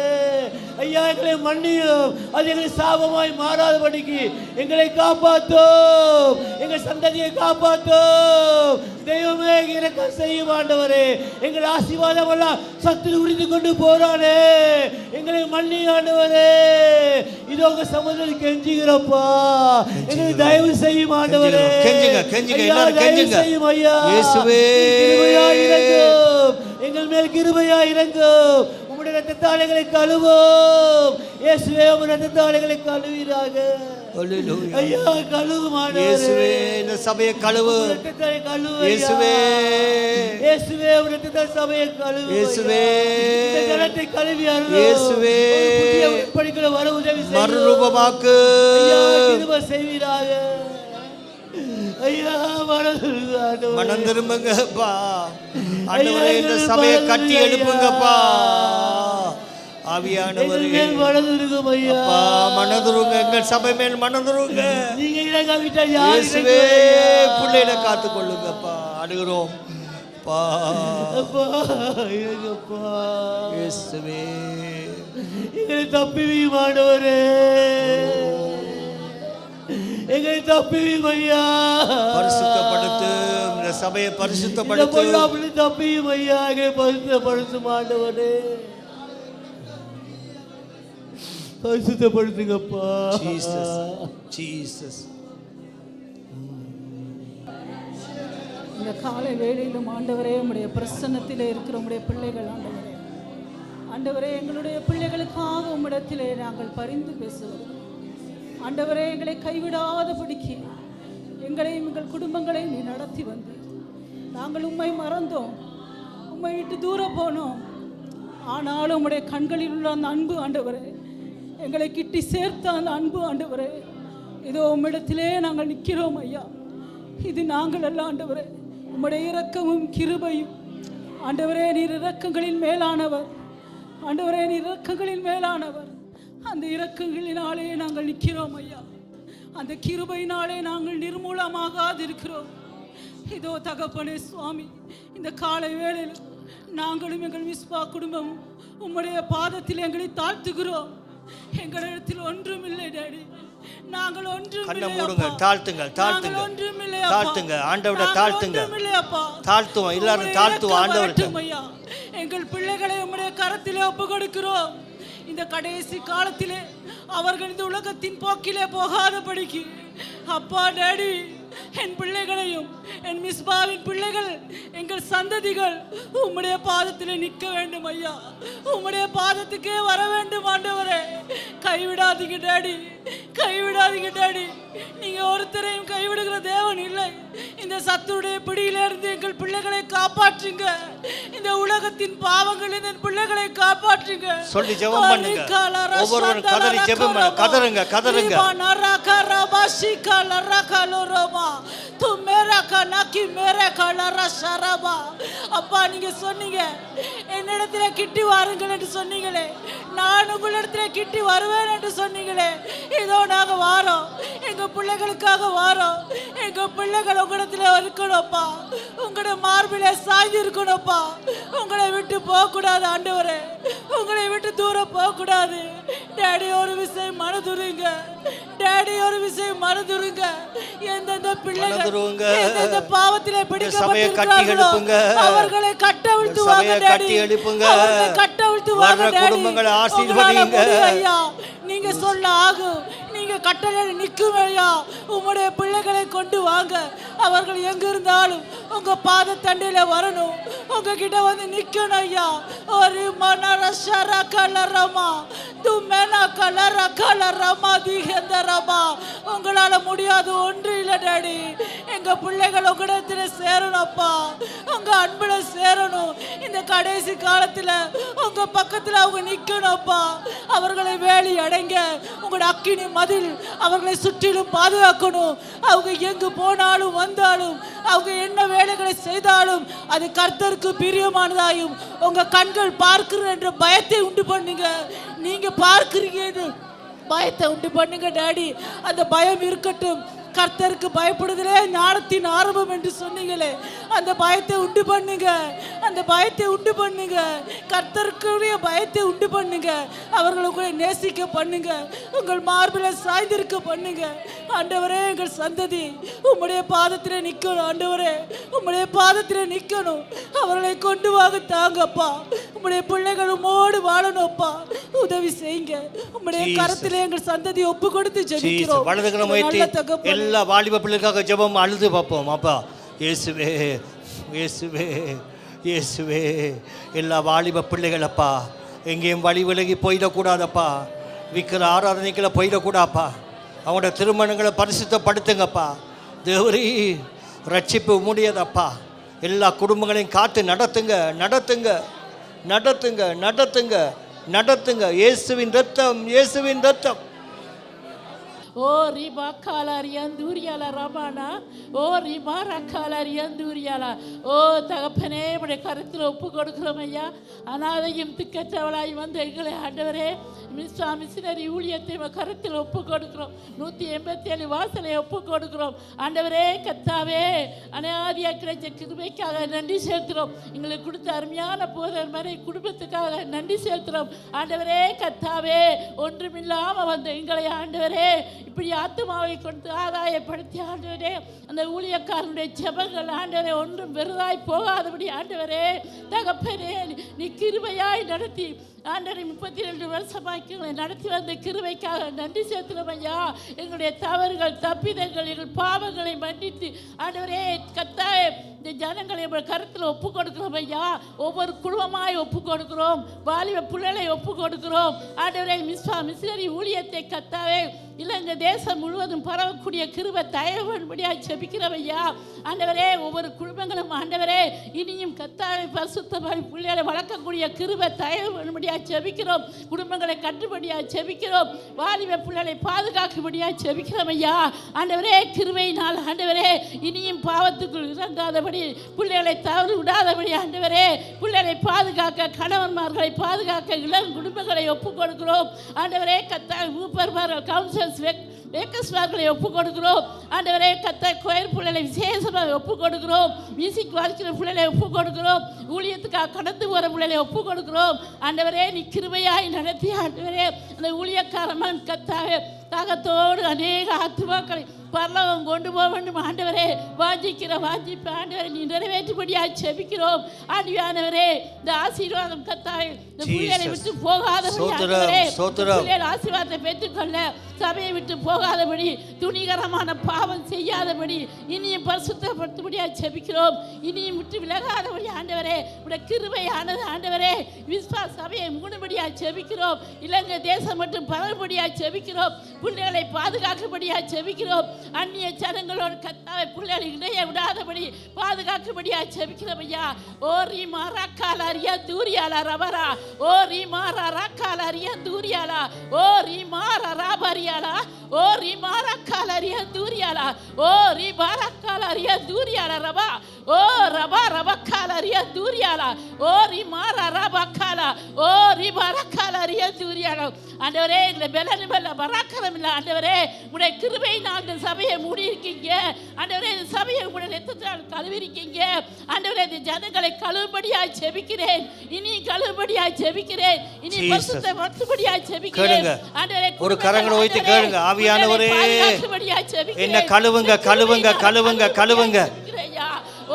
ஐயா எங்களை மன்னியும். அது எங்களை சாபமாய் மாறாதபடிக்கு எங்களை காப்பாற்றும். எங்கள் சந்ததியை காப்பாற்றும் தெய்வமே. இரக்கம் செய்யும் ஆண்டவரே. எங்கள் ஆசீர்வாதம் எல்லாம் சத்து உரிந்து கொண்டு போறானே. எங்களை மன்னி ஆண்டவரே. இதோ உங்க சமுதிரம் கெஞ்சுகிறப்பா. எங்களை தயவு செய்யும் ஆண்டவரே. கெஞ்சுங்க, கெஞ்சுங்க, எல்லாரும் கெஞ்சுங்க. செய்யும் ஐயா. இயேசுவே கிருபையாய் இறங்கும். எங்கள் மேல் கிருபையாய் இறங்கும். உம்முடைய இரத்தத்தால் எங்களை கழுவும். இயேசுவே உம்முடைய இரத்தத்தால் எங்களை கழுவீராக. ஐயா கழுவும் ஆண்டவரே. இயேசுவே இந்த சபையை கழுவு. இரத்தத்தால் கழுவு இயேசுவே. இயேசுவே உம்முடைய இரத்தத்தால் சபையை கழுவு. இயேசுவே இந்த ஜனத்தை கழுவி அருளும். இயேசுவே புதிய உடன்படிக்கையில வர உதவி செய்யும். மறுரூபமாக்கு. ஐயா கிருபை செய்வீராக. ஐயா மனம் திரும்புங்கப்பா. ஆண்டவரே இந்த சபையை கட்டி எழுப்புங்கப்பா. ஆவியானவரே மனதுருகும் ஐயா. அப்பா மனதுருங்க, எங்கள் சபை மேல் மனதுருங்க. நீங்க இறங்காவிட்டா யார் இயேசுவே பிள்ளைகளை காத்துக் கொள்ளுங்கப்பா. அழுகிறோம் அப்பா. அப்பா இறங்கப்பா. இயேசுவே எங்களை தப்பிவியும் ஆண்டவரே. எங்களை தப்பிவியும் ஐயா. பரிசுத்தப்படுத்து இந்த சபையை, பரிசுத்தப்படுத்து. தப்பியும் ஐயா. எங்களை பரிசுத்தப்படுத்தும் ஆண்டவரே. பரிசுத்தப்படுத்துங்கப்பா. Jesus Jesus. இந்த காலை வேளையிலும் ஆண்டவரே உம்முடைய பிரசன்னத்திலே இருக்கிற உம்முடைய பிள்ளைகள் ஆண்டவரே. ஆண்டவரே எங்களுடைய பிள்ளைகளுக்காக உம்மிடத்திலே நாங்கள் பரிந்து பேசுவோம் ஆண்டவரே. எங்களை கைவிடாதபடிக்கு எங்களையும் எங்கள் குடும்பங்களையும் நீ நடத்தி வந்து நாங்கள் உம்மை மறந்தோம், உம்மை விட்டு தூரம் போனோம். ஆனாலும் உம்முடைய கண்களில் உள்ள அந்த அன்பு ஆண்டவரே, எங்களை கிட்டி சேர்த்த அந்த அன்பு ஆண்டவரே, இதோ உம்மிடத்திலே நாங்கள் நிற்கிறோம் ஐயா. இது நாங்கள் அல்ல ஆண்டவரே, உம்முடைய இரக்கமும் கிருபையும் ஆண்டவரே. நீர் இரக்கங்களின் மேலானவர் ஆண்டவரே, நீர் இரக்கங்களின் மேலானவர். அந்த இரக்கங்களினாலே நாங்கள் நிற்கிறோம் ஐயா. அந்த கிருபையினாலே நாங்கள் நிர்மூலமாகாது இருக்கிறோம். இதோ தகப்பனே சுவாமி, இந்த காலை வேளையில் நாங்களும் எங்கள் மிஸ்பா குடும்பமும் உம்முடைய பாதத்தில் எங்களை தாழ்த்துகிறோம். எங்களிடத்தில் ஒன்றும் இல்லை டாடி. நாங்கள் ஒன்றும் இல்லை. தாழ்த்துங்க, தாழ்த்துங்க, தாழ்த்துங்க. ஆண்டவரை தாழ்த்துங்க. தாழ்த்துவோம், எல்லாரும் தாழ்த்துவோம் ஆண்டவரை. எங்கள் பிள்ளைகளை உம்முடைய கரத்திலே ஒப்பு கொடுக்கிறோம். இந்த கடைசி காலத்திலே அவர்கள் இந்த உலகத்தின் போக்கிலே போகாதபடிக்கு அப்பா டாடி, என் பிள்ளைகளையும் என் மிஸ்பாவின் பிள்ளைகள் எங்கள் சந்ததிகள் உம்முடைய பாதத்தில் நிற்க வேண்டும் ஐயா. உம்முடைய பாதத்துக்கே வர வேண்டும் ஆண்டவரே. கைவிடாதீங்க டாடி, கைவிடாதீங்க டாடி. நீங்க ஒருத்தரையும் கைவிடுகிற தேவன் இல்லை. இந்த சத்துடைய பிடியிலிருந்து எங்கள் பிள்ளைகளை காப்பாற்றுங்க. இந்த உலகத்தின் பாவங்கள் இந்த பிள்ளைகளை காப்பாற்றுங்க. சொல்லி ஜெபம் பண்ணுங்க. ஒவ்வொருவரும் கதறி ஜெபம் பண்ணுங்க. கதறுங்க கதறுங்க. அப்பா நீங்க சொன்னீங்க என்னிடத்துல கிட்டி வாருங்கள் என்று சொன்னீங்களே, நான் உங்களிடத்துல கிட்டி வருவேன் என்று சொன்னீங்களே. இதோ நாங்க வாரோம், எங்க பிள்ளைகளுக்காக வாரோம். எங்க பிள்ளைகள் உங்களிடத்துல இருக்கணும்ப்பா, உங்களோட மார்பிலே சாய்ந்து இருக்கணும்ப்பா. உங்களை விட்டு போக கூடாது ஆண்டவரே, உங்களை விட்டு தூரம் போக கூடாது. டேடி ஒரு விஷயம் மனதுருங்க, டேடி ஒரு விஷயம் மனதுருங்க. எந்தெந்த பிள்ளைகள் எந்தெந்த பாவத்திலே பிடிக்கப்பட்டிருக்கிறார்களோ அவர்களை கட்டவிழ்த்து வாங்க டேடி, அவர்களை கட்டவிழ்த்து வாங்க டேடி. உங்களால முடியும் ஐயா, நீங்க சொல்ல ஆகும், நீங்க கட்டளை நிற்கும் ஐயா. உங்களுடைய பிள்ளைகளை கொண்டு வாங்க, அவர்கள் எங்க இருந்தாலும் உங்க பாத தண்டையில வரணும், உங்ககிட்ட வந்து நிக்கணும் ஐயா. ஒரு மனரஷர கலரமா துமெனா கலர கலரமா திகந்தரமா. உங்களால முடியாது ஒன்று இல்லை டேடி. எங்க பிள்ளைகள் உங்களிடத்துல சேரணும்ப்பா, உங்க அன்புல சேரணும். இந்த கடைசி காலத்துல உங்க பக்கத்துல அவங்க நிக்கணும்ப்பா. அவர்களை வேலி அடைங்க, உங்களோட அக்கினி மதில் அவர்களை சுற்றிலும் பாதுகாக்கணும். அவங்க எங்கு போனாலும் வந்தாலும், அவங்க என்ன வேலைகளை செய்தாலும் அது கர்த்தருக்கு பிரியமானதாயும் உங்க கண்கள் பார்க்கிற என்ற பயத்தை உண்டு பண்ணுங்க. நீங்க பார்க்கிறீங்க பயத்தை உண்டு பண்ணுங்க டாடி. அந்த பயம் இருக்கட்டும். கர்த்தருக்கு பயப்படுதலே ஞானத்தின் ஆரம்பம் என்று சொன்னீங்களே, அந்த பயத்தை உண்டு பண்ணுங்க, அந்த பயத்தை உண்டு பண்ணுங்க. கர்த்தருக்குரிய பயத்தை உண்டு பண்ணுங்க. அவர்களை உங்களை நேசிக்க பண்ணுங்க, உங்கள் மார்பில சாய்ந்திருக்க பண்ணுங்க. ஆண்டவரே எங்கள் சந்ததி உம்முடைய பாதத்திலே நிற்கணும். ஆண்டவரே உம்முடைய பாதத்திலே நிற்கணும். அவர்களை கொண்டு வாங்க தாங்கப்பா. உம்முடைய பிள்ளைகள் உம்மோடு வாழணும்ப்பா. உதவி செய்யுங்க. உம்முடைய கரத்திலே எங்கள் சந்ததி ஒப்பு கொடுத்து ஜெபிக்கிறோம். நல்ல தகப்பனே, எல்லா வாலிப பிள்ளைக்காக ஜெபம் அழுது பார்ப்போம். அப்பா இயேசுவே இயேசுவே இயேசுவே, எல்லா வாலிப பிள்ளைகளப்பா எங்கேயும் வழி விலகி போயிடக்கூடாதப்பா, விற்கிற ஆராதனைகளை போயிடக்கூடாப்பா. அவங்களோட திருமணங்களை பரிசுத்தப்படுத்துங்கப்பா. தேவரீ ரட்சிப்பு முடியாதப்பா. எல்லா குடும்பங்களையும் காத்து நடத்துங்க நடத்துங்க நடத்துங்க நடத்துங்க நடத்துங்க. இயேசுவின் ரத்தம், இயேசுவின் ரத்தம். ஓ ரிபா காலாரியந்தூரியாலா ரபானா, ஓ ரிபா ரக்காலாரியந்தூரியாலா. ஓ தகப்பனே உடைய கருத்தில் ஒப்பு கொடுக்கிறோம் ஐயா. அனாதையும் திக்கற்றவளாய் வந்து எங்களை ஆண்டவரே மிஷினரி ஊழியத்தை கருத்தில் ஒப்பு கொடுக்கிறோம். 187 வாசலை ஒப்பு கொடுக்கிறோம். ஆண்டவரே கத்தாவே, அனாதியாக கிடைச்ச கிருபைக்காக நன்றி செலுத்துகிறோம். எங்களுக்கு கொடுத்த அருமையான போதர் மாதிரி குடும்பத்துக்காக நன்றி செலுத்துகிறோம். ஆண்டவரே கத்தாவே, ஒன்றுமில்லாமல் வந்த எங்களை ஆண்டவரே இப்படி ஆத்மாவை கொண்டு ஆதாயப்படுத்தி ஆண்டவரே அந்த ஊழியக்காரனுடைய ஜெபங்கள் ஆண்டவரே ஒன்றும் வெறுதாய் போகாதபடி ஆண்டவரே தகப்பனே நீ கிருபையாய் நடத்தி ஆண்டவரை 32 வருஷமாக்கி நடத்தி வந்த கிருபைக்காக நன்றி செலுத்துகிறோம் ஐயா. எங்களுடைய தவறுகள் தப்பிதங்கள் எங்கள் பாவங்களை மன்னித்து ஆண்டவரே கத்தாவே இந்த ஜனங்களை கருத்தில் ஒப்பு கொடுக்கிறோம் ஐயா. ஒவ்வொரு குடும்பமாய் ஒப்பு கொடுக்கிறோம். வாலிப பிள்ளைகளை ஒப்பு கொடுக்கிறோம். ஆண்டவரே மிஷினரி ஊழியத்தை கத்தாவே இலங்கை தேசம் முழுவதும் பரவக்கூடிய கிருபை தயவுபடியாக செபிக்கிறோம் ஐயா. ஆண்டவரே ஒவ்வொரு குடும்பங்களும் ஆண்டவரே இனியும் கத்தாவை பரிசுத்தமாய் பிள்ளைகளை வளர்க்கக்கூடிய கிருபை தயவுபடியாக செபிக்கிறோம். குடும்பங்களை கட்டுப்படியாக செபிக்கிறோம். வாலிப பிள்ளைகளை பாதுகாக்கும்படியாக செபிக்கிறோம் ஐயா. ஆண்டவரே கிருபையினால் ஆண்டவரே இனியும் பாவத்துக்குள் இறங்காதபடி, பிள்ளைகளை தவறு விடாதபடி ஆண்டவரே பிள்ளைகளை பாதுகாக்க, கணவன்மார்களை பாதுகாக்க இளம் குடும்பங்களை ஒப்பு கொடுக்கிறோம். ஆண்டவரே கத்தாய் ஊப்பர்மார்கள் கவுன்சில் வேக்கஸ்மார்களை ஒப்பு கொடுக்கிறோம். ஆண்டவரே கத்தாய் கோயில் பிள்ளைகளை விசேஷமாக ஒப்பு கொடுக்கிறோம். மியூசிக் வாசிக்கிற பிள்ளைகளை ஒப்பு கொடுக்கிறோம். ஊழியத்துக்காக கடந்து போகிற பிள்ளைகளை ஒப்பு கொடுக்கிறோம். ஆண்டவரே நீ கிருபையாய் நடத்தி ஆண்டவரே அந்த ஊழியக்காரமன் கத்தாவே தாகத்தோடு அநேக ஆத்துமாக்களை பரலோகம் கொண்டு போக வேண்டும் ஆண்டவரே. வாஞ்சிக்கிற வாஞ்சிப்பு ஆண்டவரை நீ நிறைவேற்றும்படியாக செபிக்கிறோம். ஆண்டவரே இந்த ஆசீர்வாதம் கத்தாவே இந்த பிள்ளைகளை விட்டு போகாதபடி ஆண்டவரே பிள்ளைகள் ஆசீர்வாதத்தை பெற்றுக்கொள்ள, சபையை விட்டு போகாதபடி, துணிகரமான பாவம் செய்யாதபடி, இனியும் பரிசுத்தப்படுத்தும்படியாக செபிக்கிறோம். இனியும் விட்டு விலகாதபடி ஆண்டவரே உடைய கிருபையானது ஆண்டவரே விஸ்வாச சபையை மூடும்படியாக செபிக்கிறோம். இலங்கை தேசம் மட்டும் பரவும்படியாக செபிக்கிறோம். பிள்ளைகளை பாதுகாக்கும்படியாக செபிக்கிறோம். அந்நிய ஜனங்களோட கத்தாவை பிள்ளைகளை இணைய விடாதபடி பாதுகாக்கும்படியா ஜெபிக்கிறோம் ஐயா. ஓ ரீமா ரக்காலரியா தூரியாலா ரபரா, ஓ ரீமா ரக்காலரியா தூரியாலா, ஓ ரீமா ராபரியாலா, ஓ ரீமா ரக்காலரியா தூரியாலா, ஓ ரீமா ரக்காலரியா தூரியாலா ரபா, ஓ ரபா ரபக்காலரியா தூரியாலா, ஓ ரீமா ரபக்காலா, ஓ ரீமா ரக்காலரியா தூரியாலா. ஆண்டவரே இந்த பெலனிபல்ல பராக்கிரம் இல்லை ஆண்டவரே, உடைய கிருபை நான் இந்த சபையை மூடி இருக்கீங்க ஆண்டவரே, இந்த சபையை உடைய ரத்தத்தால் கழுவிருக்கீங்க ஆண்டவரே. இந்த ஜனங்களை கழுவும்படியாய் ஜெபிக்கிறேன், இனி கழுவும்படியாய் ஜெபிக்கிறேன், இனி பரிசுத்த படுத்தும்படியாய் ஜெபிக்கிறேன் ஆண்டவரே. ஒரு கரங்களை வைத்து கேளுங்க. ஆவியானவரே என்ன கழுவுங்க கழுவுங்க கழுவுங்க கழுவுங்க.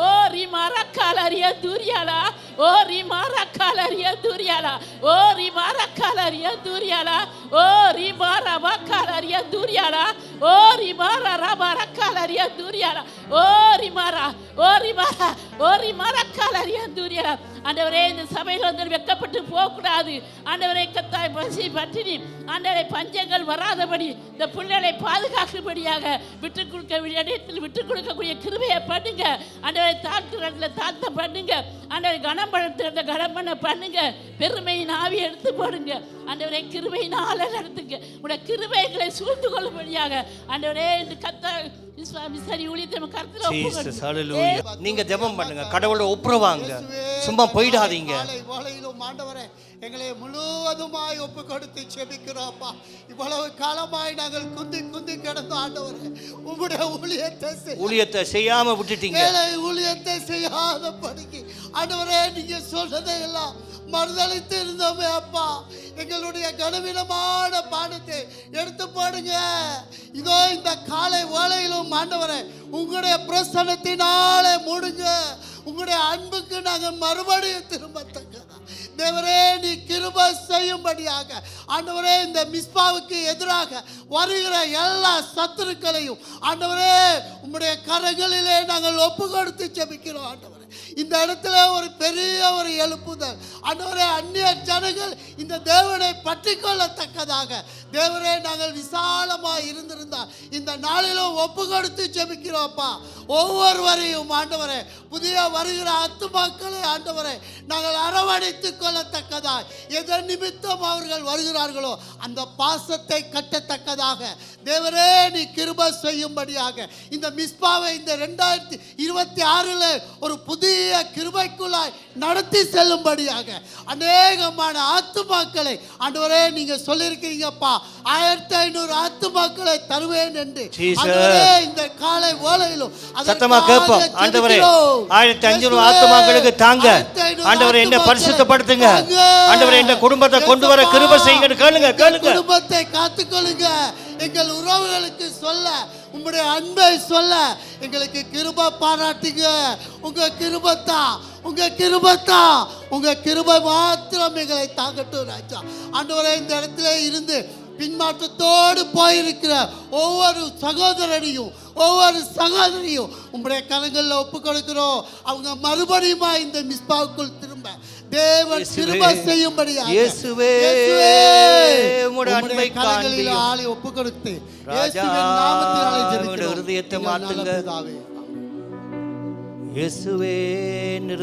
ஓ ரீமா ரக்காலரியா தூரியாலா, ஓ ரீமா ரக்காலரியா தூரியாலா, ஓ ரீமா ரக்காலரியா தூரியாலா, ஓ ரீமா ரபக்காலரியா தூரியாலா, ஓ ரீமா ரபரக்காலரியா தூரியாலா, ஓ ரீமாரா, ஓ ரீமாரா, ஓ ரீமா ரக்காலரியா தூரியாலா. ஆண்டவரே இந்த சபையில் வந்து வெட்கப்பட்டு போகக்கூடாது ஆண்டவரே. கத்தாய் பசி பட்டினி ஆண்டவரை பஞ்சங்கள் வராதபடி இந்த பிள்ளைகளை பாதுகாக்கும்படியாக விட்டுக் கொடுக்க இடத்தில் விட்டுக் கொடுக்கக்கூடிய கிருபையை பண்ணுங்க ஆண்டவரை. தாழ்த்துறதுல தாழ்த்த பண்ணுங்க ஆண்டவரை. கனம் படுத்துறத கனம் பண்ண பண்ணுங்க. பெருமையின் ஆவி எடுத்து போடுங்க ஆண்டவரை. கிருபையினால நடத்துங்க. உடைய கிருபைகளை சூழ்ந்து கொள்ளும்படியாக ஆண்டவரே இந்த கத்தாய் நீங்க ஜெபம் பண்ணுங்க, கடவுளை ஒப்புரவாங்க, சும்மா போயிடாதீங்க. ஆண்டவரே எங்களை முழுவதுமாய் ஒப்பு கொடுத்து செபிக்கிறோம்ப்பா. இவ்வளவு காலமாய் நாங்கள் குந்தி குந்தி கிடந்த ஆண்டவரே, உங்களுடைய ஊழியத்தை செய்யாம விட்டுட்டீங்க. ஊழியத்தை செய்யாத படிக்கு ஆண்டவரே நீங்க சொல்றதை எல்லாம் மறுதளித்து இருந்தோமே அப்பா. எங்களுடைய கனவீனமான பாடத்தை எடுத்து போடுங்க. இதோ இந்த காலை வேளையிலும் ஆண்டவரே உங்களுடைய பிரசன்னத்தினாலே மூடுங்க. உங்களுடைய அன்புக்கு நாங்கள் மறுபடியும் திரும்பத்தக்கதா தேவரே நீ கிருபை செய்யும்படியாக ஆண்டவரே இந்த மிஸ்பாவுக்கு எதிராக வருகிற எல்லா சத்துருக்களையும் ஆண்டவரே உம்முடைய கரங்களிலே நாங்கள் ஒப்பு கொடுத்து ஜெபிக்கிறோம் ஆண்டவரே. இந்த இடத்துல ஒரு பெரிய ஒரு எழுப்புதல் ஆண்டவரே. அந்நிய ஜனங்கள் இந்த தேவனை பற்றி கொள்ளத்தக்கதாக தேவரே நாங்கள் விசாலமாக இருந்திருந்தால் இந்த நாளிலும் ஒப்பு கொடுத்து ஜெபிக்கிறோம்ப்பா. ஒவ்வொருவரையும் ஆண்டவரே புதிய வருகிற ஆத்துமாக்களை ஆண்டவரே நாங்கள் அரவணைத்து கொள்ளத்தக்கதாக எதன் நிமித்தம் அவர்கள் வருகிறார்களோ அந்த பாசத்தை கட்டத்தக்கதாக தேவரே நீ கிருபை செய்யும்படியாக இந்த மிஸ்பாவை இந்த 2026 ஒரு புதிய கிருபைக்குள்ளாய் நடத்தி செல்லும்படியாக அநேகமான ஆத்துமாக்களை ஆண்டவரே நீங்க சொல்லியிருக்கீங்கப்பா. 1500 ஆத்துமாக்களை தருவேன் என்று இந்த காலை வேளையிலும் சத்தமா கேட்போம் ஆண்டவரே. 1500 ஆத்துமாக்களுக்கு தாங்க ஆண்டவரே. என்ன பரிசுத்தப்படுத்துங்க ஆண்டவரே. இந்த குடும்பத்தை கொண்டு வர கிருபை செய்யுங்க. கேளுங்க கேளுங்க. குடும்பத்தை காத்துக்கொள்ளுங்க. எங்கள் உறவுகளுக்கு சொல்ல உங்களுடைய அன்பை சொல்ல எங்களுக்கு கிருபை பாராட்டுங்க. உங்க கிருபைத்தான் உங்க கிருபைத்தான் உங்க கிருபை மாத்திரம் எங்களை தாங்கட்டும் ராஜா. ஆண்டவரே இந்த இடத்துல இருந்து பின்மாற்றத்தோடு போயிருக்கிற ஒவ்வொரு சகோதரனையும் ஒவ்வொரு சகோதரியும் உங்களுடைய கரங்களில் ஒப்பு கொடுக்கிறோம். அவங்க மறுபடியும் இந்த மிஸ்பாவுக்குள் திரும்ப தேவன் கிருபை செய்யும்படியா இயேசுவே உம்முடைய அன்பை கரங்களில் ஆளை ஒப்பு கொடுத்து இயேசுவின் நாமத்தினாலே ஜெபிக்கிறோம். இதயத்தை மாற்றுங்க இயேசுவே.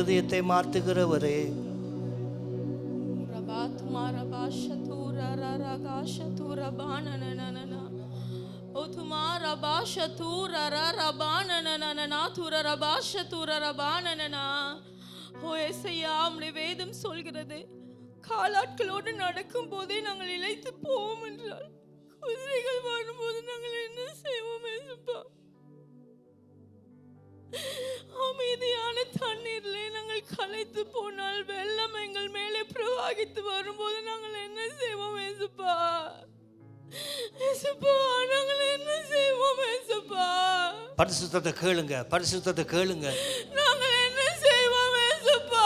இதயத்தை மாற்றுகிறவரே வேதம் சொல்கிறது, காலாட்களோடு நடக்கும் போதே நாங்கள் இளைத்து போவோம் என்றால் குதிரைகள் வரும்போது நாங்கள் என்ன செய்வோம்? அமைதியான தண்ணீரிலே நாங்கள் களைத்து போனால் வெள்ளம் எங்கள் மேலே பிரவாகித்து வரும்போது நாங்கள் என்ன செய்வோம் ஏசுப்பா? ஏசுப்பா நாங்கள் என்ன செய்வோம் ஏசுப்பா? பரிசுத்தத்தை கேளுங்க, பரிசுத்தத்தை கேளுங்க. நாங்கள் என்ன செய்வோம் ஏசுப்பா?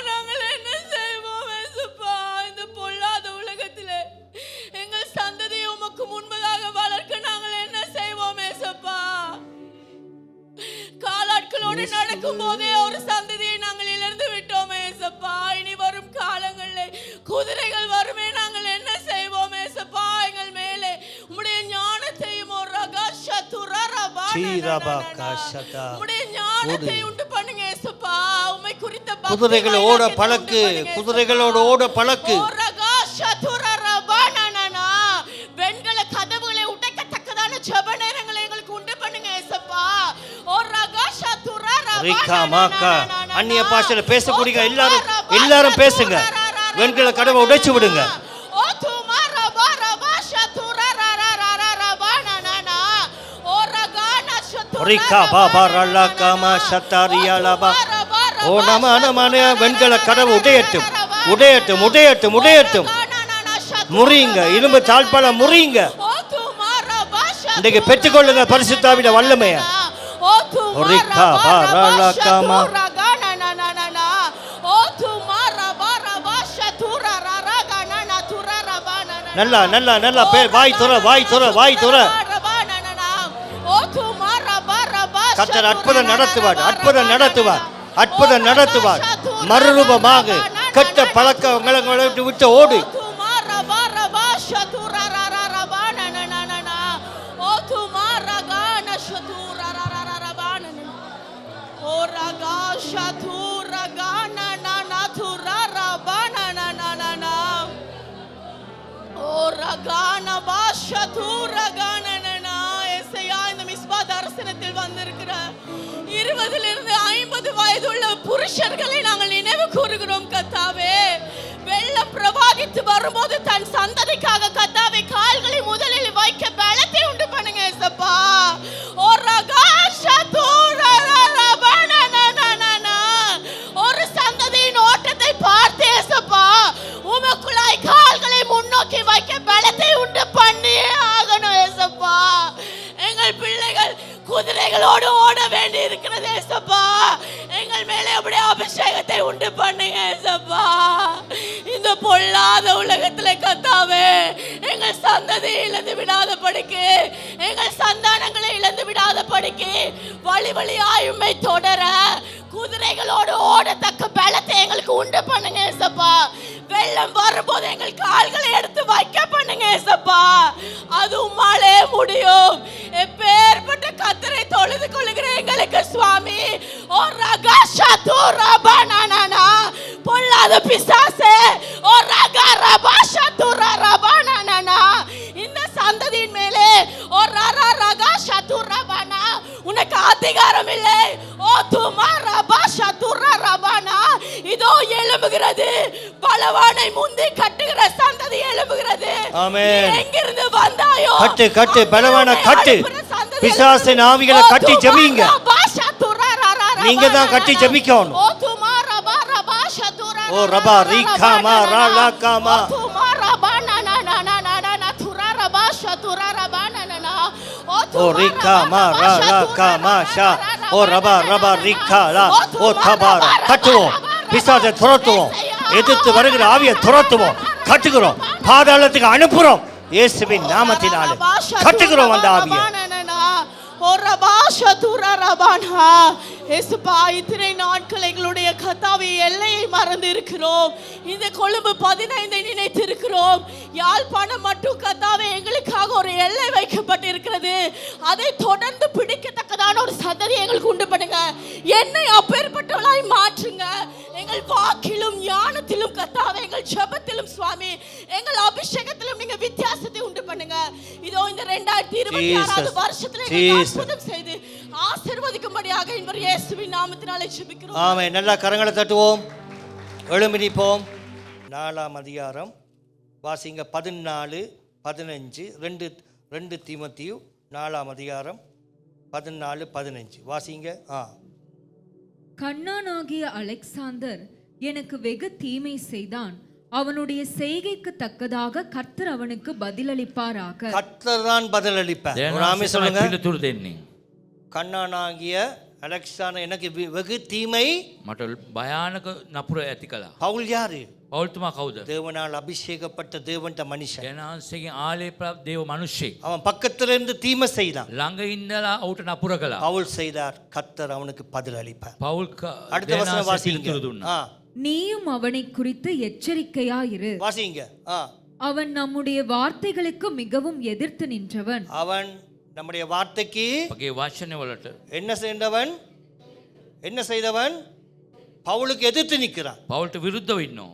நாங்கள் என்ன செய்வோம் ஏசுப்பா? இந்த பொல்லாத உலகத்திலே எங்கள் சந்ததியை உமக்கு முன்பதாக வளர்க்க நாங்கள் என்ன செய்வோம் ஏசுப்பா? காலாட்களோடு நடக்கும் போதே ஒரு சந்ததியை நாங்கள் இழந்து விட்டோம் ஏசப்பா. இனி வரும் காலங்களில் குதிரைகள் வருமே, நாங்கள் என்ன செய்வோம் ஏசப்பா? எங்கள் மேலே உம்முடைய ஞானத்தையும் ஒரு ரகா சத்துரா சீரபா கஷதா. உம்முடைய ஞானத்தை உண்டு பண்ணுங்க ஏசப்பா. உம்மை குறித்த பக்தி குதிரைகள் ஓட பழக்கு, குதிரைகளோட ஓட பழக்கு. ஓ ரகா ஷதுரா ரபானனா. வெண்கல கதவுகளை உடைக்கத்தக்கதான ஜெப நேரங்களை எங்களுக்கு உண்டு பண்ணுங்க ஏசப்பா. ஓ ரகா ஷதுரா ரிகா ரபானனா. மாக்கா. அந்நிய பாஷையில பேசக்கூடிய எல்லாரும் பேசுங்க. வெண்கல கதவை உடைச்சு விடுங்க. ஓ துமா ரபா ரபா ஷதுரா ரபானனா. ஓ ரகானா ஷதுரா ரிகா பாபா ரல்லா காமா ஷத்தாரியாலபா. ஓ நமன வெண்கல கதவு உடையட்டும், உடையட்டும், உடையட்டும், உடையட்டும். முறியுங்க, இரும்பு தாழ்பால முறியுங்க. இன்றைக்கு பெற்றுக்கொள்ளுங்க பரிசுத்தாவிட வல்லமைய. ரிகா பாரலா காமா. நல்லா நல்லா நல்லா வாய் துற, வாய் துற, வாய் துற. கர்த்தர் அற்புதம் நடத்துவார், அற்புதம் நடத்துவார், அற்புதம் நடத்துவார். மறுரூபமாக கெட்ட பழக்கங்களை விட்டு ஓடு. வந்திருக்கிற 20 50 வயதுள்ள புருஷர்களை நாங்கள் நினைவு கூறுகிறோம் கர்த்தாவே. வெள்ளம் பிரவாகித்து வரும்போது தன் சந்ததிக்காக கர்த்தாவே கால்களை முதலில் வைக்க பலத்தை உண்டு பண்ணுங்க ஏசப்பா. ஒரு சந்ததியின் ஓட்டத்தை பார்த்து ஏசப்பா உமக்குள்ளாய் கால்களை முன்னோக்கி வைக்க பலத்தை உண்டு பண்ணியே ஆகணும் ஏசப்பா. எங்கள் பிள்ளைகள் குதிரைகளோடு ஓட வேண்டி இருக்கிறது ஏசப்பா. எங்கள் மேலே அப்படியே அபிஷேகத்தை உண்டு பண்ணுங்க ஏசப்பா. இந்த பொல்லாத உலகத்துல கர்த்தாவே எங்கள் சந்ததி இழந்து விடாத படிக்கு, எங்கள் சந்தானங்களை இழந்து விடாத படிக்கு வழி வழியாய் உம்மை தொடர குதிரைகளோடு ஓடத்தக்க பலத்தை எங்களுக்கு உண்டு பண்ணுங்க ஏசப்பா. வெள்ளம் வரும்போது எங்கள் கால்களை எடுத்து வைக்க பண்ணுங்க ஏசப்பா. அது உம்மாலே முடியும். எப்பேற்பட்ட கர்த்தரை தொழுது கொள்ளுகிற எங்களுக்கு சுவாமி. ஓ ரகா ஷதுரா பனானா. பொல்லாத பிசாசே, ஓ ரகா ரபா ஷதுரா ரபானானா. இந்த சந்ததியின் மேலே ஓ ரரா ரகா ஷதுரா பனா உனக்கு அதிகாரம் இல்லை. ஓ துமா ரபா ஷதுரா ரபானா. இதோ எழும்புகிறது, பலவானை முந்தி கட்டுகிற சந்ததி எழும்புகிறது. ஆமென். எங்கிருந்து வந்தாயோ கட்டு கட்டு, பலவான கட்டு, பிசாசின் ஆவிகளை கட்டி ஜெபிங்க. நீங்க தான் கட்டி ஜெபிக்கணும். ஓ துமா ரபா ரபா ஷதுரா. ஓ ரபா ரிகா மா ரலா காமா. ஓ துமா ரபா நனா துரா ரபா ஷதுரா ரபானனா. ஓ ரிகா மா ரலா காமா ஷா. ஓ ரபா ரபா ரிகா லா. ஓ தபாரா. கட்டுவோம், பிசாசை துரத்துவோம், எதிர்த்து வருகிற ஆவியை துரத்துவோம், கட்டுகிறோம், பாதாளத்துக்கு அனுப்புறோம் இயேசுவின் நாமத்தினால கட்டுகிறோம் அந்த ஆவியை. இத்தனை நாட்கள் எங்களுடைய கர்த்தாவே எல்லையை மறந்து இருக்கிறோம். இந்த கொழும்பு 15 நினைத்து இருக்கிறோம். யாழ்ப்பாணம் மட்டும் கர்த்தாவே எங்களுக்காக ஒரு எல்லை வைக்கப்பட்டிருக்கிறது. அதை தொடர்ந்து பிடிக்கத்தக்கதான ஒரு சந்ததி எங்களுக்கு உண்டு பண்ணுங்க. என்னை அப்பேற்பட்டவளாய் மாற்றுங்க. எங்கள் வாக்கிலும் ஞானத்திலும் கர்த்தாவே, எங்கள் ஜெபத்திலும் சுவாமி, எங்கள் அபிஷேகத்திலும் நீங்க வித்தியாசத்தை உண்டு பண்ணுங்க. இதோ இந்த 2026 வருஷத்துல அற்புதம் செய்து ஆசீர்வதிக்கும்படியாக இன்றைய இயேசுவின் நாமத்தினாலே ஜெபிக்கிறோம். ஆமென். நல்லா கரங்களை தட்டுவோம், எழும்பி நிற்போம். 4ஆம் அதிகாரம் வாசிங்க. 14 15 2 தீமோத்தேயு 4ஆம் அதிகாரம் 14 15 வாசிங்க. கண்ணானாகிய அலெக்சாந்தர் எனக்கு வெகு தீமை செய்தான். அவனுடைய செய்கைக்கு தக்கதாக கர்த்தர் அவனுக்கு பதிலளிப்பாராக. கர்த்தர் தான் பதிலளிப்பார். ஆமென் சொல்லுங்க. පිළිතුරු දෙන්නේ. கண்ணானாகிய அலெக்சாந்தர் எனக்கு வெகு தீமை. මට භයානක නපුර ඇති කළා. பவுல் யாரு? පෞල්තුමා කවුද? தேவனால் அபிஷேகப்பட்ட தேவன்ட மனுஷன். ජනහන්සේගෙන් ආලේප දේව මිනිස්සෙක්. அவன் பக்கத்துல இருந்து தீமை செய்தான். ළඟ ඉඳලා ඔහුට නපුර කළා. பவுல் செய்தார், கர்த்தர் அவனுக்கு பதிலளிப்பார். පෞල් அடுத்த வசனம் வாசிங்க. පිළිතුරු දුන්නා. நீயும் அவனை குறித்து எச்சரிக்கையாயிரு. வாசிங்க. அவன் நம்முடைய வார்த்தைகளுக்கு மிகவும் எதிர்த்து நின்றவன். அவன் நம்முடைய வார்த்தைக்கு අපගේ වචන වලට என்ன செய்தவன் பவுலுக்கு எதிர்த்து நிற்கிறான். පවුල්ට විරුද්ධව ඉන්නවා.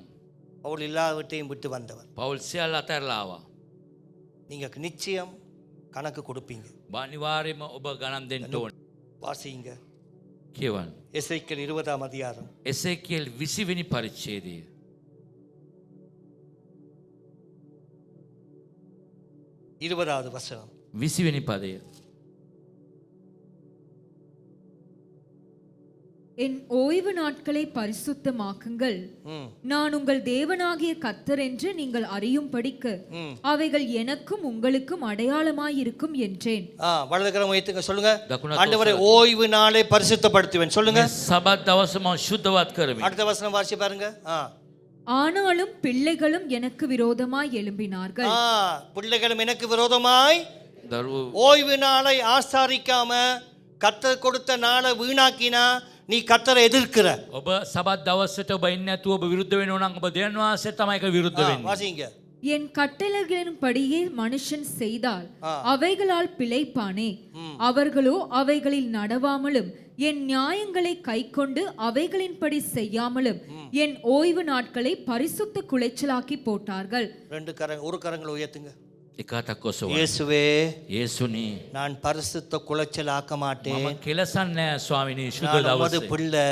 பவுல் எல்லாவற்றையும் விட்டு வந்தவன். පවුල් සියල්ල අතහැරලා ආවා. நீங்க நிச்சயம் கணக்கு கொடுப்பீங்க. අනිවාර්යයෙන්ම ඔබ ගණන් දෙන්න ඕන. வாசிங்க කියවන්න. எசேக்கியேல் 20 அதிகாரம் එසේකියල් 20 වෙනි පරිච්ඡේදය. 20வது வசனம். 20 වෙනි පදය. என் ஓய்வு நாட்களை பரிசுத்தமாக்குங்கள், நான் உங்கள் தேவனாகிய கர்த்தர் என்று நீங்கள் அறியும்படிக்கு அவைகள் எனக்கும் உங்களுக்கும் அடையாளமாயிருக்கும் என்றேன். வலதுகரம் உயர்த்துங்க, சொல்லுங்க. ஆண்டவரே, ஓய்வு நாளை பரிசுத்தப்படுத்துவேன். சொல்லுங்க. සබත් දවසම ශුද්ධවත් කරමි. அடுத்த வசனம் வாசி பாருங்க. ஆனாலும் பிள்ளைகளும் எனக்கு விரோதமாய் எழும்பினார்கள். பிள்ளைகளும் எனக்கு விரோதமாய். ஓய்வு நாளை ஆசாரிக்காம கர்த்தர் கொடுத்த நாளை வீணாக்கினா நீ கர்த்தரை எதிர்க்கிற. ඔබ සබත් දවසට ඔබ ඉන්නේ නැතුව ඔබ විරුද්ධ වෙනවා නම් ඔබ දෙවියන් වහන්සේට තමයි ඒක විරුද්ධ වෙන්නේ. வாசிங்க. என் கட்டளைகளின்படியே மனுஷன் செய்தால் அவைகளால் பிழைப்பானே, அவர்களோ அவைகளில் நடவாமலும் என் நியாயங்களை கைக்கொண்டு அவைகளின்படி செய்யாமலும் என் ஓய்வு நாட்களை பரிசுத்த குலைச்சலாக்கி போட்டார்கள். ஒரு கரங்களை உயர்த்துங்க. එකතක් ඔසවන්න. இயேசுவே, යේසුනි, நான் பரிசுத்த குலைச்சல் ஆக்க மாட்டேன். මම කෙලසන්නේ නැහැ ස්වාමිනී. ශුද්ධ நமது දවසේ பிள்ளை,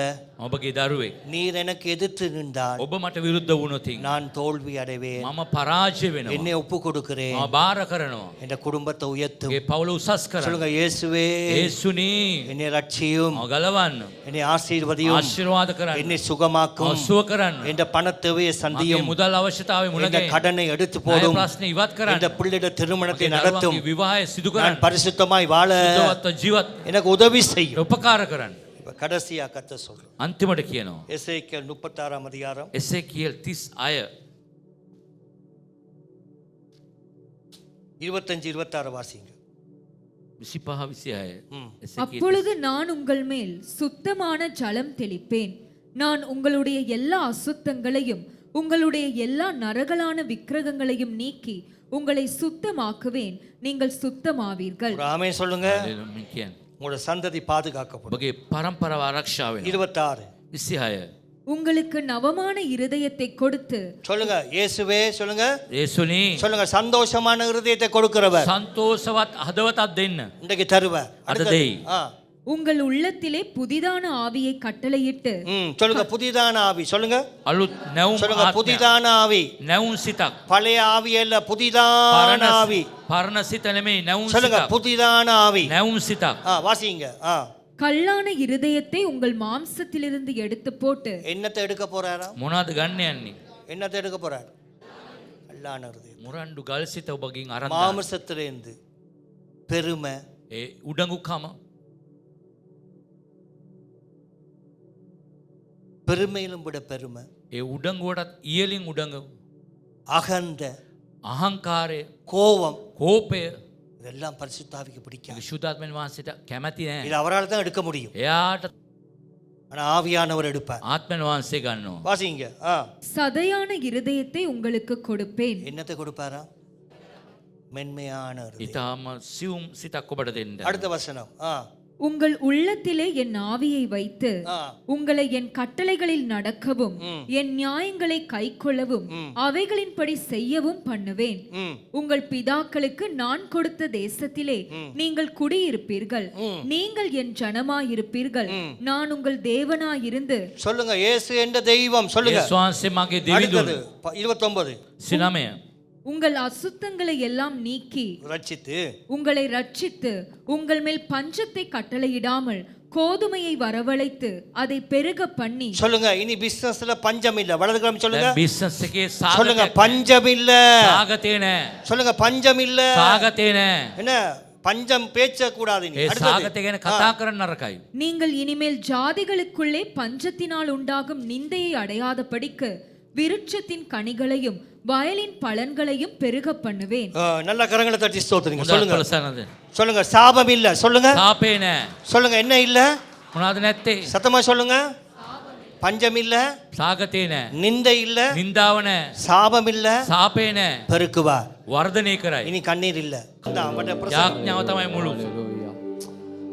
ඔබගේ දරුවෙක්. நீர் எனக்கு எதிர்த்து நின்றால் ඔබ මට විරුද්ධ වුණොත් நான் தோல்வி அடைவேன். මම පරාජය වෙනවා. என்னை ஒப்பு கொடுக்கிறேன். මම බාර කරනවා. என் குடும்பத்தை உயர்த்தும். ඒ පවුල උසස් කරන්න. சொல்லுங்க. இயேசுவே, යේසුනි, என்னை ரட்சியும், මම ගලවන්න. என்னை ஆசீர்வதியும், ආශිර්වාද කරන්න. என்னை சுகமாக்கும், සුව කරන්න. என் பணத்தேவையை මගේ சந்தியும், මුදල් අවශ්‍යතාවය என் මුලගේ கடனை எடுத்து போடும், ප්‍රශ්න ඉවත් කරන්න. என் பிள்ளைയുടെ திருமணத்தை මගේ நடத்தும், දරුවන්ගේ විවාහය සිදු நான் කරන්න. பரிசுத்தமாய் வாழ සුද්ධවත්ව ජීවත් எனக்கு உதவி செய்யும். උපකාර කරන්න. இப்ப கடைசியா கத்த சொல்றேன். අන්තිමට කියනවා. எசேக்கியேல் 36 அதிகாரம் එසේකියල් 36 25 26 வாசிங்க. 25 26. එසේකියල් அப்பொழுது நான் உங்கள் மேல் சுத்தமான ஜலம் தெளிப்பேன், நான் உங்களுடைய எல்லா அசுத்தங்களையும் உங்களுடைய எல்லா நரகலான விக்கிரகங்களையும் நீக்கி உங்களை சுத்தமாக்குவேன், நீங்கள் சுத்தமாவீர்கள். ஒரு ஆமென் சொல்லுங்க. හලෙලුයා කියන්නේ. உங்களோட சந்ததி பாதுகாக்கப்படும். ඔබගේ පරම්පරාව ආරක්ෂා වෙනවා. 26 26 உங்களுக்கு நவமான இருதயத்தை கொடுத்து. சொல்லுங்க. இயேசுவே, சொல்லுங்க. යේසුනි, சொல்லுங்க. சந்தோஷமான இருதயத்தை கொடுக்கிறவர் සන්තෝෂවත් හදවතක් දෙන්න. இன்றைக்கு தருவார். අද දෙයි. உங்கள் உள்ளத்திலே புதிதான ஆவியை கட்டளையிட்டு. சொல்லுங்க. புதிதான ஆவி. சொல்லுங்க. අලුත් නැවුම් சொல்லுங்க. புதிதான ஆவி. නැවුම් සිතක්. பழைய ஆவி அல்ல, புதிதான ஆவி. පරණ සිත නෙමෙයි, නැවුම් சொல்லுங்க. සිතක්. புதிதான ஆவி. නැවුම් සිතක්. வாசிங்க. கல்லான இருதயத்தை உங்கள் மாம்சத்திலிருந்து எடுத்து போட்டு. என்னத்தை எடுக்க போறாரா? මොනවද ගන්න යන්නේ? என்னத்தை எடுக்க போறார்? கல்லான இருதயம். මුරණ්ඩු ගල් සිත ඔබගෙන් අරන් දාන්න. மாம்சத்திலிருந்து பெருமை, ඒ උඩඟුකම, பெருமையிலும் விட பெருமை, ඒ උඩඟුවටත් ඉහළින් උඩඟු, அகந்த, අහංකාරය, கோபம், කෝපය இதெல்லாம் பரிசுத்தாவிக்கு பிடிக்காது. ශුද්ධාත්මයන් වහන්සේට කැමැති இது නෑ. அவரால் தான் எடுக்க முடியும். එයාට ஆனா ஆவியானவர் எடுப்பார். ආත්මයන් වහන්සේ ගන්නවා. வாசிங்க. சதையான இருதயத்தை உங்களுக்கு கொடுப்பேன். என்னத்தை கொடுப்பாரா? மென்மையான இருதயம். ඊටාම සියුම් සිතක් ඔබට දෙන්න. அடுத்த வசனம். உங்கள் உள்ளத்திலே என் ஆவியை வைத்து உங்களை என் கட்டளைகளில் நடக்கவும் என் நியாயங்களை கைக்கொள்ளவும் அவைகளின்படி செய்யவும் பண்ணுவேன். உங்கள் பிதாக்களுக்கு நான் கொடுத்த தேசத்திலே நீங்கள் குடியிருப்பீர்கள், நீங்கள் என் ஜனமாயிருப்பீர்கள், நான் உங்கள் தேவனாயிருந்து. சொல்லுங்க. இயேசு என்ற தெய்வம். சொல்லுங்க. යේසුස් වහන්සේ මගේ දෙවිඳුන්. 29 19 உங்கள் அசுத்தங்களை எல்லாம் நீக்கி ரட்சித்து உங்களை ரட்சித்து உங்கள் மேல் பஞ்சத்தை கட்டளையிடாமல் கோதுமையை வரவழைத்து அதை பெருக பண்ணி. சொல்லுங்க. இனி பிசினஸ்ல பஞ்சம் இல்ல. வலதுகரம் சொல்லுங்க. බිස්නස් එකේ சொல்லுங்க. සාගතේ பஞ்சம் இல்ல. සාගතේ නෑ. சொல்லுங்க. பஞ்சம் இல்ல. සාගතේ නෑ. என்ன பஞ்சம் பேச்ச கூடாது. ඒ සාගතේ ගැන කතා කරන්න නරකයි. நீங்கள் இனிமேல் ஜாதிகளுக்குள்ளே பஞ்சத்தினால் உண்டாகும் நிந்தையை அடையாதபடிக்கு விருட்சத்தின் கனிகளையும் வயலின் பலன்களையும் பெருக பண்ணுவேன். நல்ல கரங்களை தட்டி ஸ்தோத்திரிங்க. சொல்லுங்க. சொல்லுங்க. சொல்லுங்க. சாபம் இல்ல. சொல்லுங்க. සාපේ නෑ. சொல்லுங்க. என்ன இல்ல? මොනවද නැත්තේ? சத்தமா சொல்லுங்க. பஞ்சம் இல்ல, සාගතේ නෑ. நிந்தை இல்ல, නින්දාව නෑ. சாபம் இல்ல, සාපේ නෑ. பெருக்குவார். වර්ධනය කරයි. இனி கண்ணீர் இல்ல. அவருடைய பிரசன்னம். යාඥාව තමයි මුළු.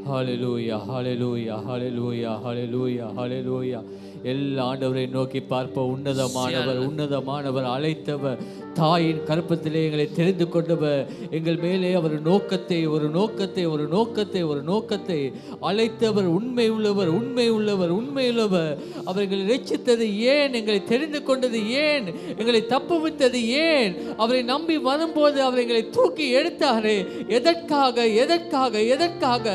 ஹalleluya ஹalleluya ஹalleluya ஹalleluya ஹalleluya எல்லா ஆண்டவரை நோக்கி பார்ப்ப உன்னதமானவர் உன்னதமானவர் அழைத்தவர் தாயின் கற்பத்திலே எங்களை தெரிந்து கொண்டவர் எங்கள் மேலே அவர் நோக்கத்தை ஒரு நோக்கத்தை ஒரு நோக்கத்தை ஒரு நோக்கத்தை அழைத்தவர் உண்மை உள்ளவர் உண்மை உள்ளவர் உண்மை உள்ளவர் அவர்களை ரட்சித்தது ஏன் எங்களை தெரிந்து கொண்டது ஏன் எங்களை தப்புவித்தது ஏன் அவரை நம்பி வரும்போது அவர் எங்களை தூக்கி எடுத்தாரே எதற்காக எதற்காக எதற்காக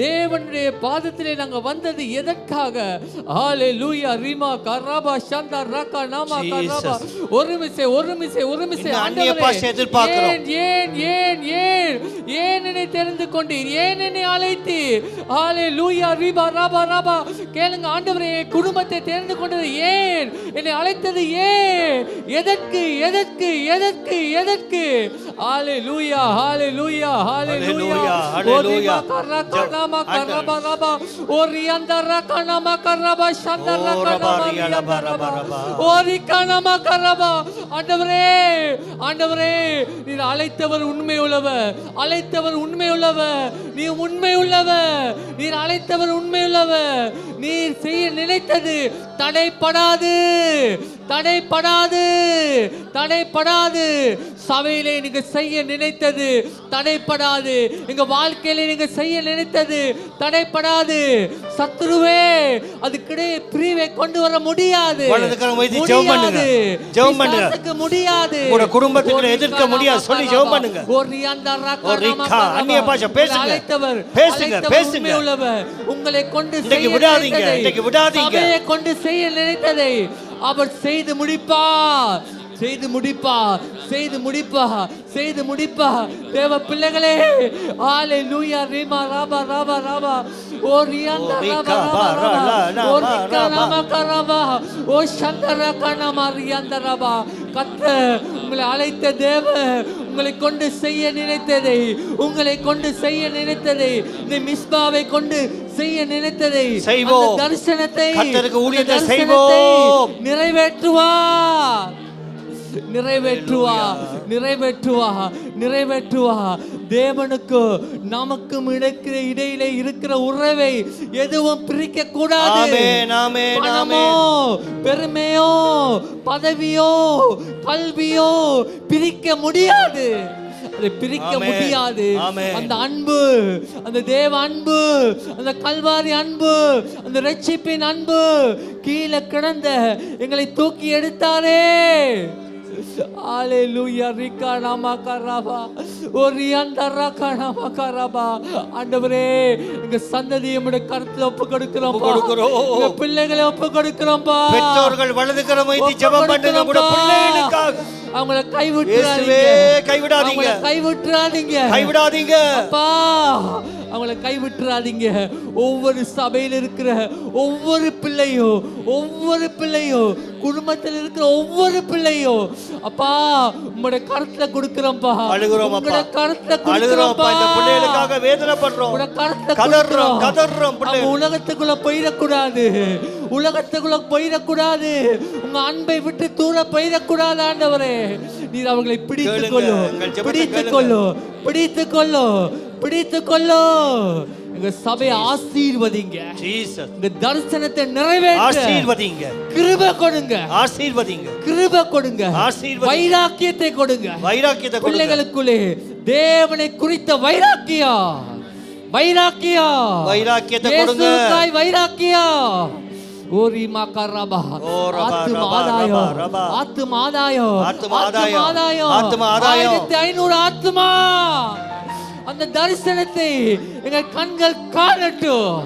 தேவனுடைய பாதத்திலே நாங்கள் வந்தது எதற்காக ஹalleluya ரிமா கரபா சந்தா ரகா நாமா கரபா ஒரு மிசை ஆண்டவரே ஏன் என்னை தெரிந்து கொண்டீர் ஏன் என்னை அழைத்தீர் ஹalleluya ரிபா ரபா ரபா கேளுங்க ஆண்டவரே குடும்பத்தை தெரிந்து கொண்டது ஏன் என்னை அழைத்தது ஏன் எதற்கு எதற்கு எதற்கு எதற்கு ஹalleluya ஹalleluya ஹalleluya ஹalleluya கரகா நாமா கரபா ரபா ஓரியந்தா ரகா நாமா கரபா சந்தா ரகா ஆண்டவரே நீர் அழைத்தவர் உண்மை உள்ளவர் அழைத்தவர் உண்மை உள்ளவர் நீ உண்மை உள்ளவர் நீர் அழைத்தவர் உண்மை உள்ளவர் நீர் செய்ய நினைத்தது தடைப்படாது தடைப்படாது தடைப்படாது சபையிலே நீங்க செய்ய நினைத்தது தடைப்படாது எங்க வாழ்க்கையில நீங்க செய்ய நினைத்தது தடைப்படாது சத்துருவே அதுக்கிடையே பிரிவை கொண்டு வர முடியாது முடியாது உங்க குடும்பத்துக்கு எதிர்க்க முடியாது சொல்லி ஜெபம் பண்ணுங்க அந்நிய பாஷை பேசுங்க பேசுங்க பேசுங்க உங்களை கொண்டு இன்னைக்கு விடாதீங்க இன்னைக்கு விடாதீங்க சபையை கொண்டு செய்ய நினைத்ததை அவர் செய்து முடிப்பார் செய்து முடிப்பார் செய்து முடிப்பார் செய்து முடிப்பார் தேவ பிள்ளைகளே ஹalleluya ரிமா ராபா ராபா ராபா ஓ ரியாந்தா ராபா ராபா ஓ ரிகானாமா கரபா ஓ சந்தரா கனமா ரியாந்தா ராபா கர்த்தர் உங்களை அழைத்த தேவன் உங்களை கொண்டு செய்ய நினைத்ததை உங்களை கொண்டு செய்ய நினைத்ததை இந்த மிஸ்பாவை கொண்டு செய்ய நினைத்ததை செய்வோம் தரிசனத்தை கர்த்தருக்கு ஊழியத்தை செய்வோம் நிறைவேற்றுவார் நிறைவேற்றுவார் நிறைவேற்றுவார் நிறைவேற்றுவார் தேவனுக்கு நமக்கும் இடையில இருக்கிற உறவை எதுவும் பிரிக்க கூடாது பணமோ பெருமையோ பதவியோ கல்வியோ பிரிக்க முடியாது அதை பிரிக்க முடியாது அந்த அன்பு அந்த தேவ அன்பு அந்த கல்வாரி அன்பு அந்த ரட்சிப்பின் அன்பு கீழே கிடந்த எங்களை தூக்கி எடுத்தாரே ஹalleluya ரிகானாமா கரபா ஓரியந்தரா கனமா கரபா ஆண்டவரே எங்க சந்ததியை உம்முடைய கரத்துல ஒப்பு கொடுக்கிறோம் எங்க பிள்ளைகளை ஒப்பு கொடுக்கிறோம்பா பெற்றோர்கள் வலது கரம் வைத்து ஜெபம் பண்ணுங்க உங்க பிள்ளைகளுக்காக அவங்கள கைவிட்டுறாதீங்க கைவிடாதீங்க கைவிட்டுறாதீங்க கைவிடாதீங்க அப்பா அவங்கள கைவிட்டுறாதீங்க ஒவ்வொரு சபையில் இருக்கிற ஒவ்வொரு பிள்ளையும் குடும்பத்தில் இருக்கிற ஒவ்வொரு பிள்ளையும் அப்பா உங்களுடைய கருத்துல கொடுக்கிறோம்ப்பா உங்களுடைய கருத்துல கொடுக்கிறோம்ப்பா இந்த பிள்ளைகளுக்காக வேதனைப்படுறோம் உங்களுடைய கருத்துல கதறோம் உலகத்துக்குள்ள போயிடக்கூடாது உலகத்துக்குள்ள போயிடக்கூடாது உங்க அன்பை விட்டு தூர போயிடக்கூடாது ஆண்டவரே நீர் அவர்களை பிடித்துக்கொள்ளோ எங்க சபையை ஆசீர்வதிங்க எங்க தரிசனத்தை நிறைவேற்ற ஆசீர்வதிங்க கிருபை கொடுங்க வைராக்கியத்தை கொடுங்க பிள்ளைகளுக்குள்ளே தேவனை குறித்த வைராக்கியத்தை கொடுங்க ஓரி மாகரபா ஆத்துமாதாயம் 1500 ஆத்துமா அந்த தரிசனத்தை எங்கள் கண்கள் காணட்டும்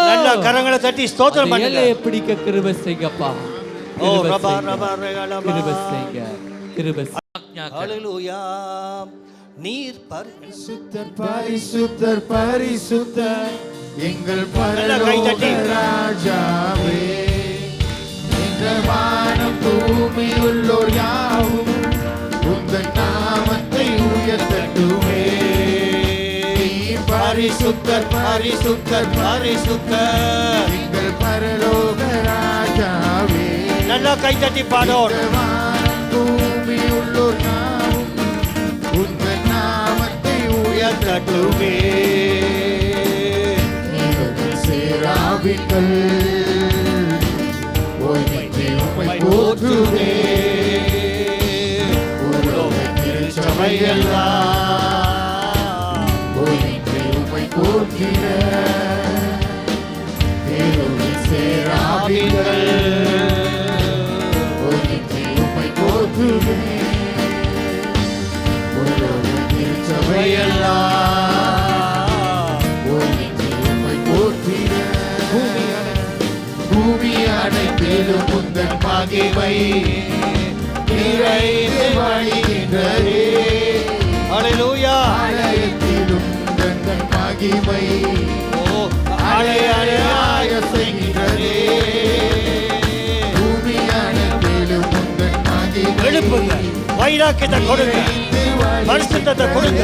நல்ல கரங்களை தட்டி ஸ்தோத்திரம் பண்ணுங்க பிடிக்க கிருபை செய்யுங்கப்பா கிருபை செய்யுங்க ஹalleluya நீர் பரிசுத்தர் எங்கள் பரலோக ராஜாவே எங்கள் வானம் பூமி உள்ளோர் யாவும் உங்கள் நாமத்தை உயர்த்தட்டுமே பரிசுத்தர் பரிசுத்தர் பரிசுத்தர். எங்கள் பரலோக ராஜாவே, நல்லா கைத்தட்டி பாடோம். பூமி உள்ளோர் நாமும் உங்கள் நாமத்தை உயர்த்தட்டுமே. சேராவின்கள் ஓய்வின்றி உம்மை போற்றுவே. சபையெல்லாம் ஓய்வின்றி உம்மை போற்றிட சேராவின்கள் ஓய்வின்றி உம்மை போற்றுவே. சபையெல்லாம் ஓய்வின்றி உம்மை போற்றிட பூமி அனைத்திலும் உந்தன் மகிமை நிறைந்து வழிகின்றதே. ஹல்லேலூயா. ஆலயத்திலும் உந்தன் மகிமை அலையலையாய செய்கின்றதே. பூமி அனைத்திலும் உந்தன் மகிமை எழுப்புங்க, வைராக்கியத்தை கொடுங்க, பரிசுத்தத்தை கொடுங்க,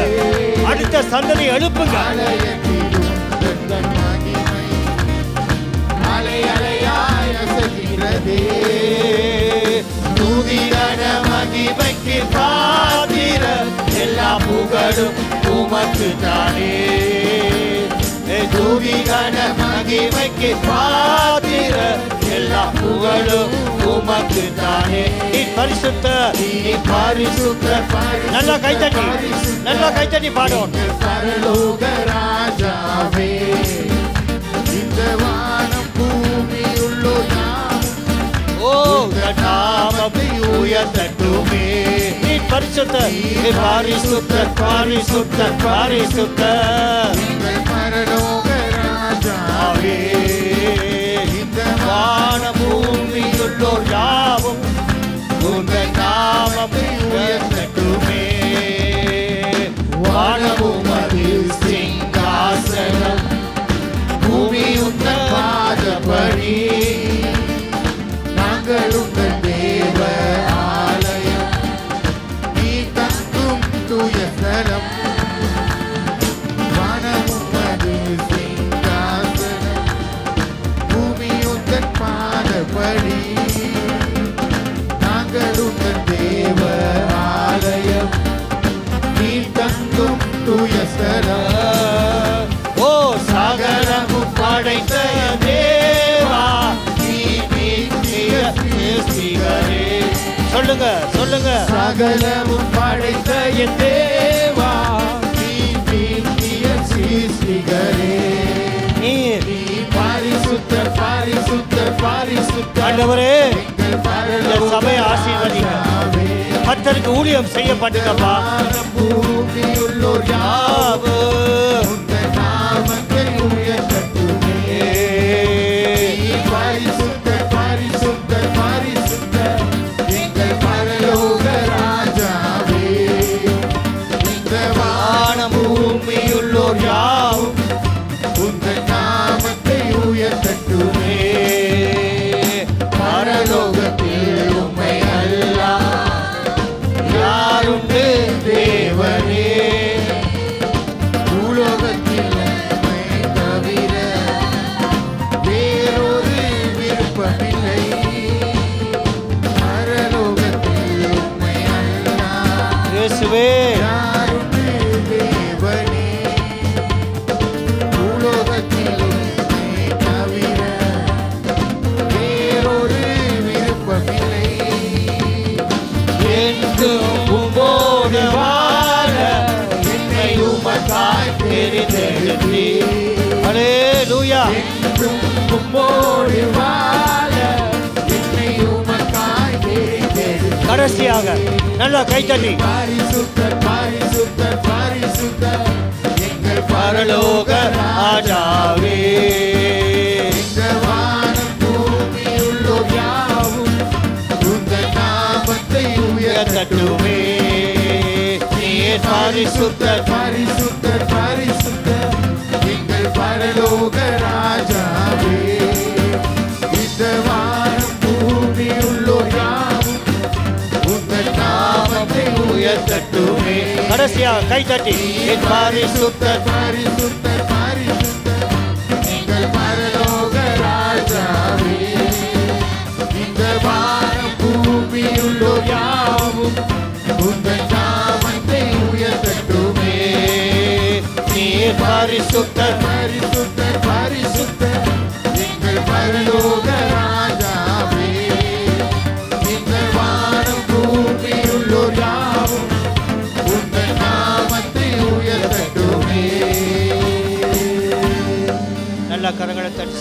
அடுத்த சந்ததி எழுப்புங்க. ஆலயத்திலும் உந்தன் மகிமை அலை அலையாய செய்கின்றதே. துதியான மகிமைக்கு பாத்திர எல்லா புகழும் உமக்கு தானே. துதியான மகிமைக்கு பாத்திர எல்லா புகழும் உமக்கு தானே. நீ பரிசுத்த, நீ பரிசுத்த. நல்லா கைத்தட்டி பாடோம். பரலோக ராஜாவே, இந்த வானம் பூமி உள்ளோ நாமத்தை உயர்த்தட்டுமே. நீ பரிசுத்த, நீ பரிசுத்த பரிசுத்த பரிசுத்த. பரலோக ராஜாவே, இந்த வான பூமியுள்ளோர் யாவும் உங்கள் நாமத்தை உயர்த்தட்டுமே. வானமும் அதில் சிங்காசனம், பூமி உங்கள் பாதபடி. நாங்கள் உங்கள் தேவ ஆலயம், நீ தங்கும் தூயஸ்தலம். வானமும் அது சிங்காசனம், பூமி உங்கள் பாதபடி. நாங்கள் உங்கள் தேவ ஆலயம், நீ தங்கும் தூயஸ்தலம். ஓ சகலமும் படைத்த தேவா, நீ நீதிய சிருஷ்டிகரே. சொல்லுங்க சகலமும் படைத்த என் தேவா, நீ நீதிய சிருஷ்டிகரே. நீர் நீ பரிசுத்த பரிசுத்த பரிசுத்த. ஆண்டவரே, எங்கள் இந்த பரலோக சபையை ஆசீர்வதிங்க. ராஜாவே, கர்த்தருக்கு ஊழியம் செய்யப்பட்டுங்கப்பா. பூமியுள்ளோர் யாவும் உங்கள் நாமத்தை உயர்த்தட்டுமே. நீ பரிசுத்த பரிசுத்த பரிசுத்த. எங்கள் பரலோக ராஜாவே, இந்த வானம் பூமியுள்ளோர் யாவும் உங்கள் நாமத்தை உயர்த்தட்டுமே. பரலோகத்தில் உம்மை அல்லாஹ் யாருண்டு தேவனே. பூலோகத்தில் உம்மை தவிர வேறொரு விருப்பமில்லை. பரலோகத்தில் உம்மை அல்லாஹ் இயேசுவே, யாருண்டு தேவனே. பூலோகத்தில் உம்மை தவிர வேறொரு விருப்பமில்லை. என்றும் உம்மோடு வாழ என்னை உமக்காய் தெரிந்தெடுத்தீர். ஹல்லேலூயா. என்றும் உம்மோடு வாழ என்னை உமக்காய் தெரிந்தெடுத்தீர். கடைசியாக நல்லா கைத்தட்டி பரிசுத்தர் பரிசுத்தர் பரிசுத்தர் எங்கள் பரலோக ராஜாவே. இந்த வானம் பூமியுள்ளோர் யாவும் உங்கள் நாமத்தை உயர்த்தட்டுமே. நீர் பரிசுத்தர் பரிசுத்தர் பரிசுத்தர் எங்கள் பரலோக ராஜாவே. இந்த வானம் பூமியுள்ளோர் யாவும் உங்கள் நாமத்தை உயர்த்தட்டுமே. கடைசியா கை தட்டி என் பரிசுத்தர் பரிசுத்தர் பரிசுத்தர் எங்கள் பரலோக ராஜாவே இந்த வானம் பூமியுள்ளோர் யாவும் உங்கள் நாமத்தை உயர்த்தட்டுமே நீர் பரிசுத்தர் பரிசுத்தர் பரிசுத்தர் எங்கள் பரலோக ராஜாவே இந்த வானம் பூமியுள்ளோர் யாவும் உங்கள் நாமத்தை உயர்த்தட்டுமே நல்ல கரங்களை தட்டி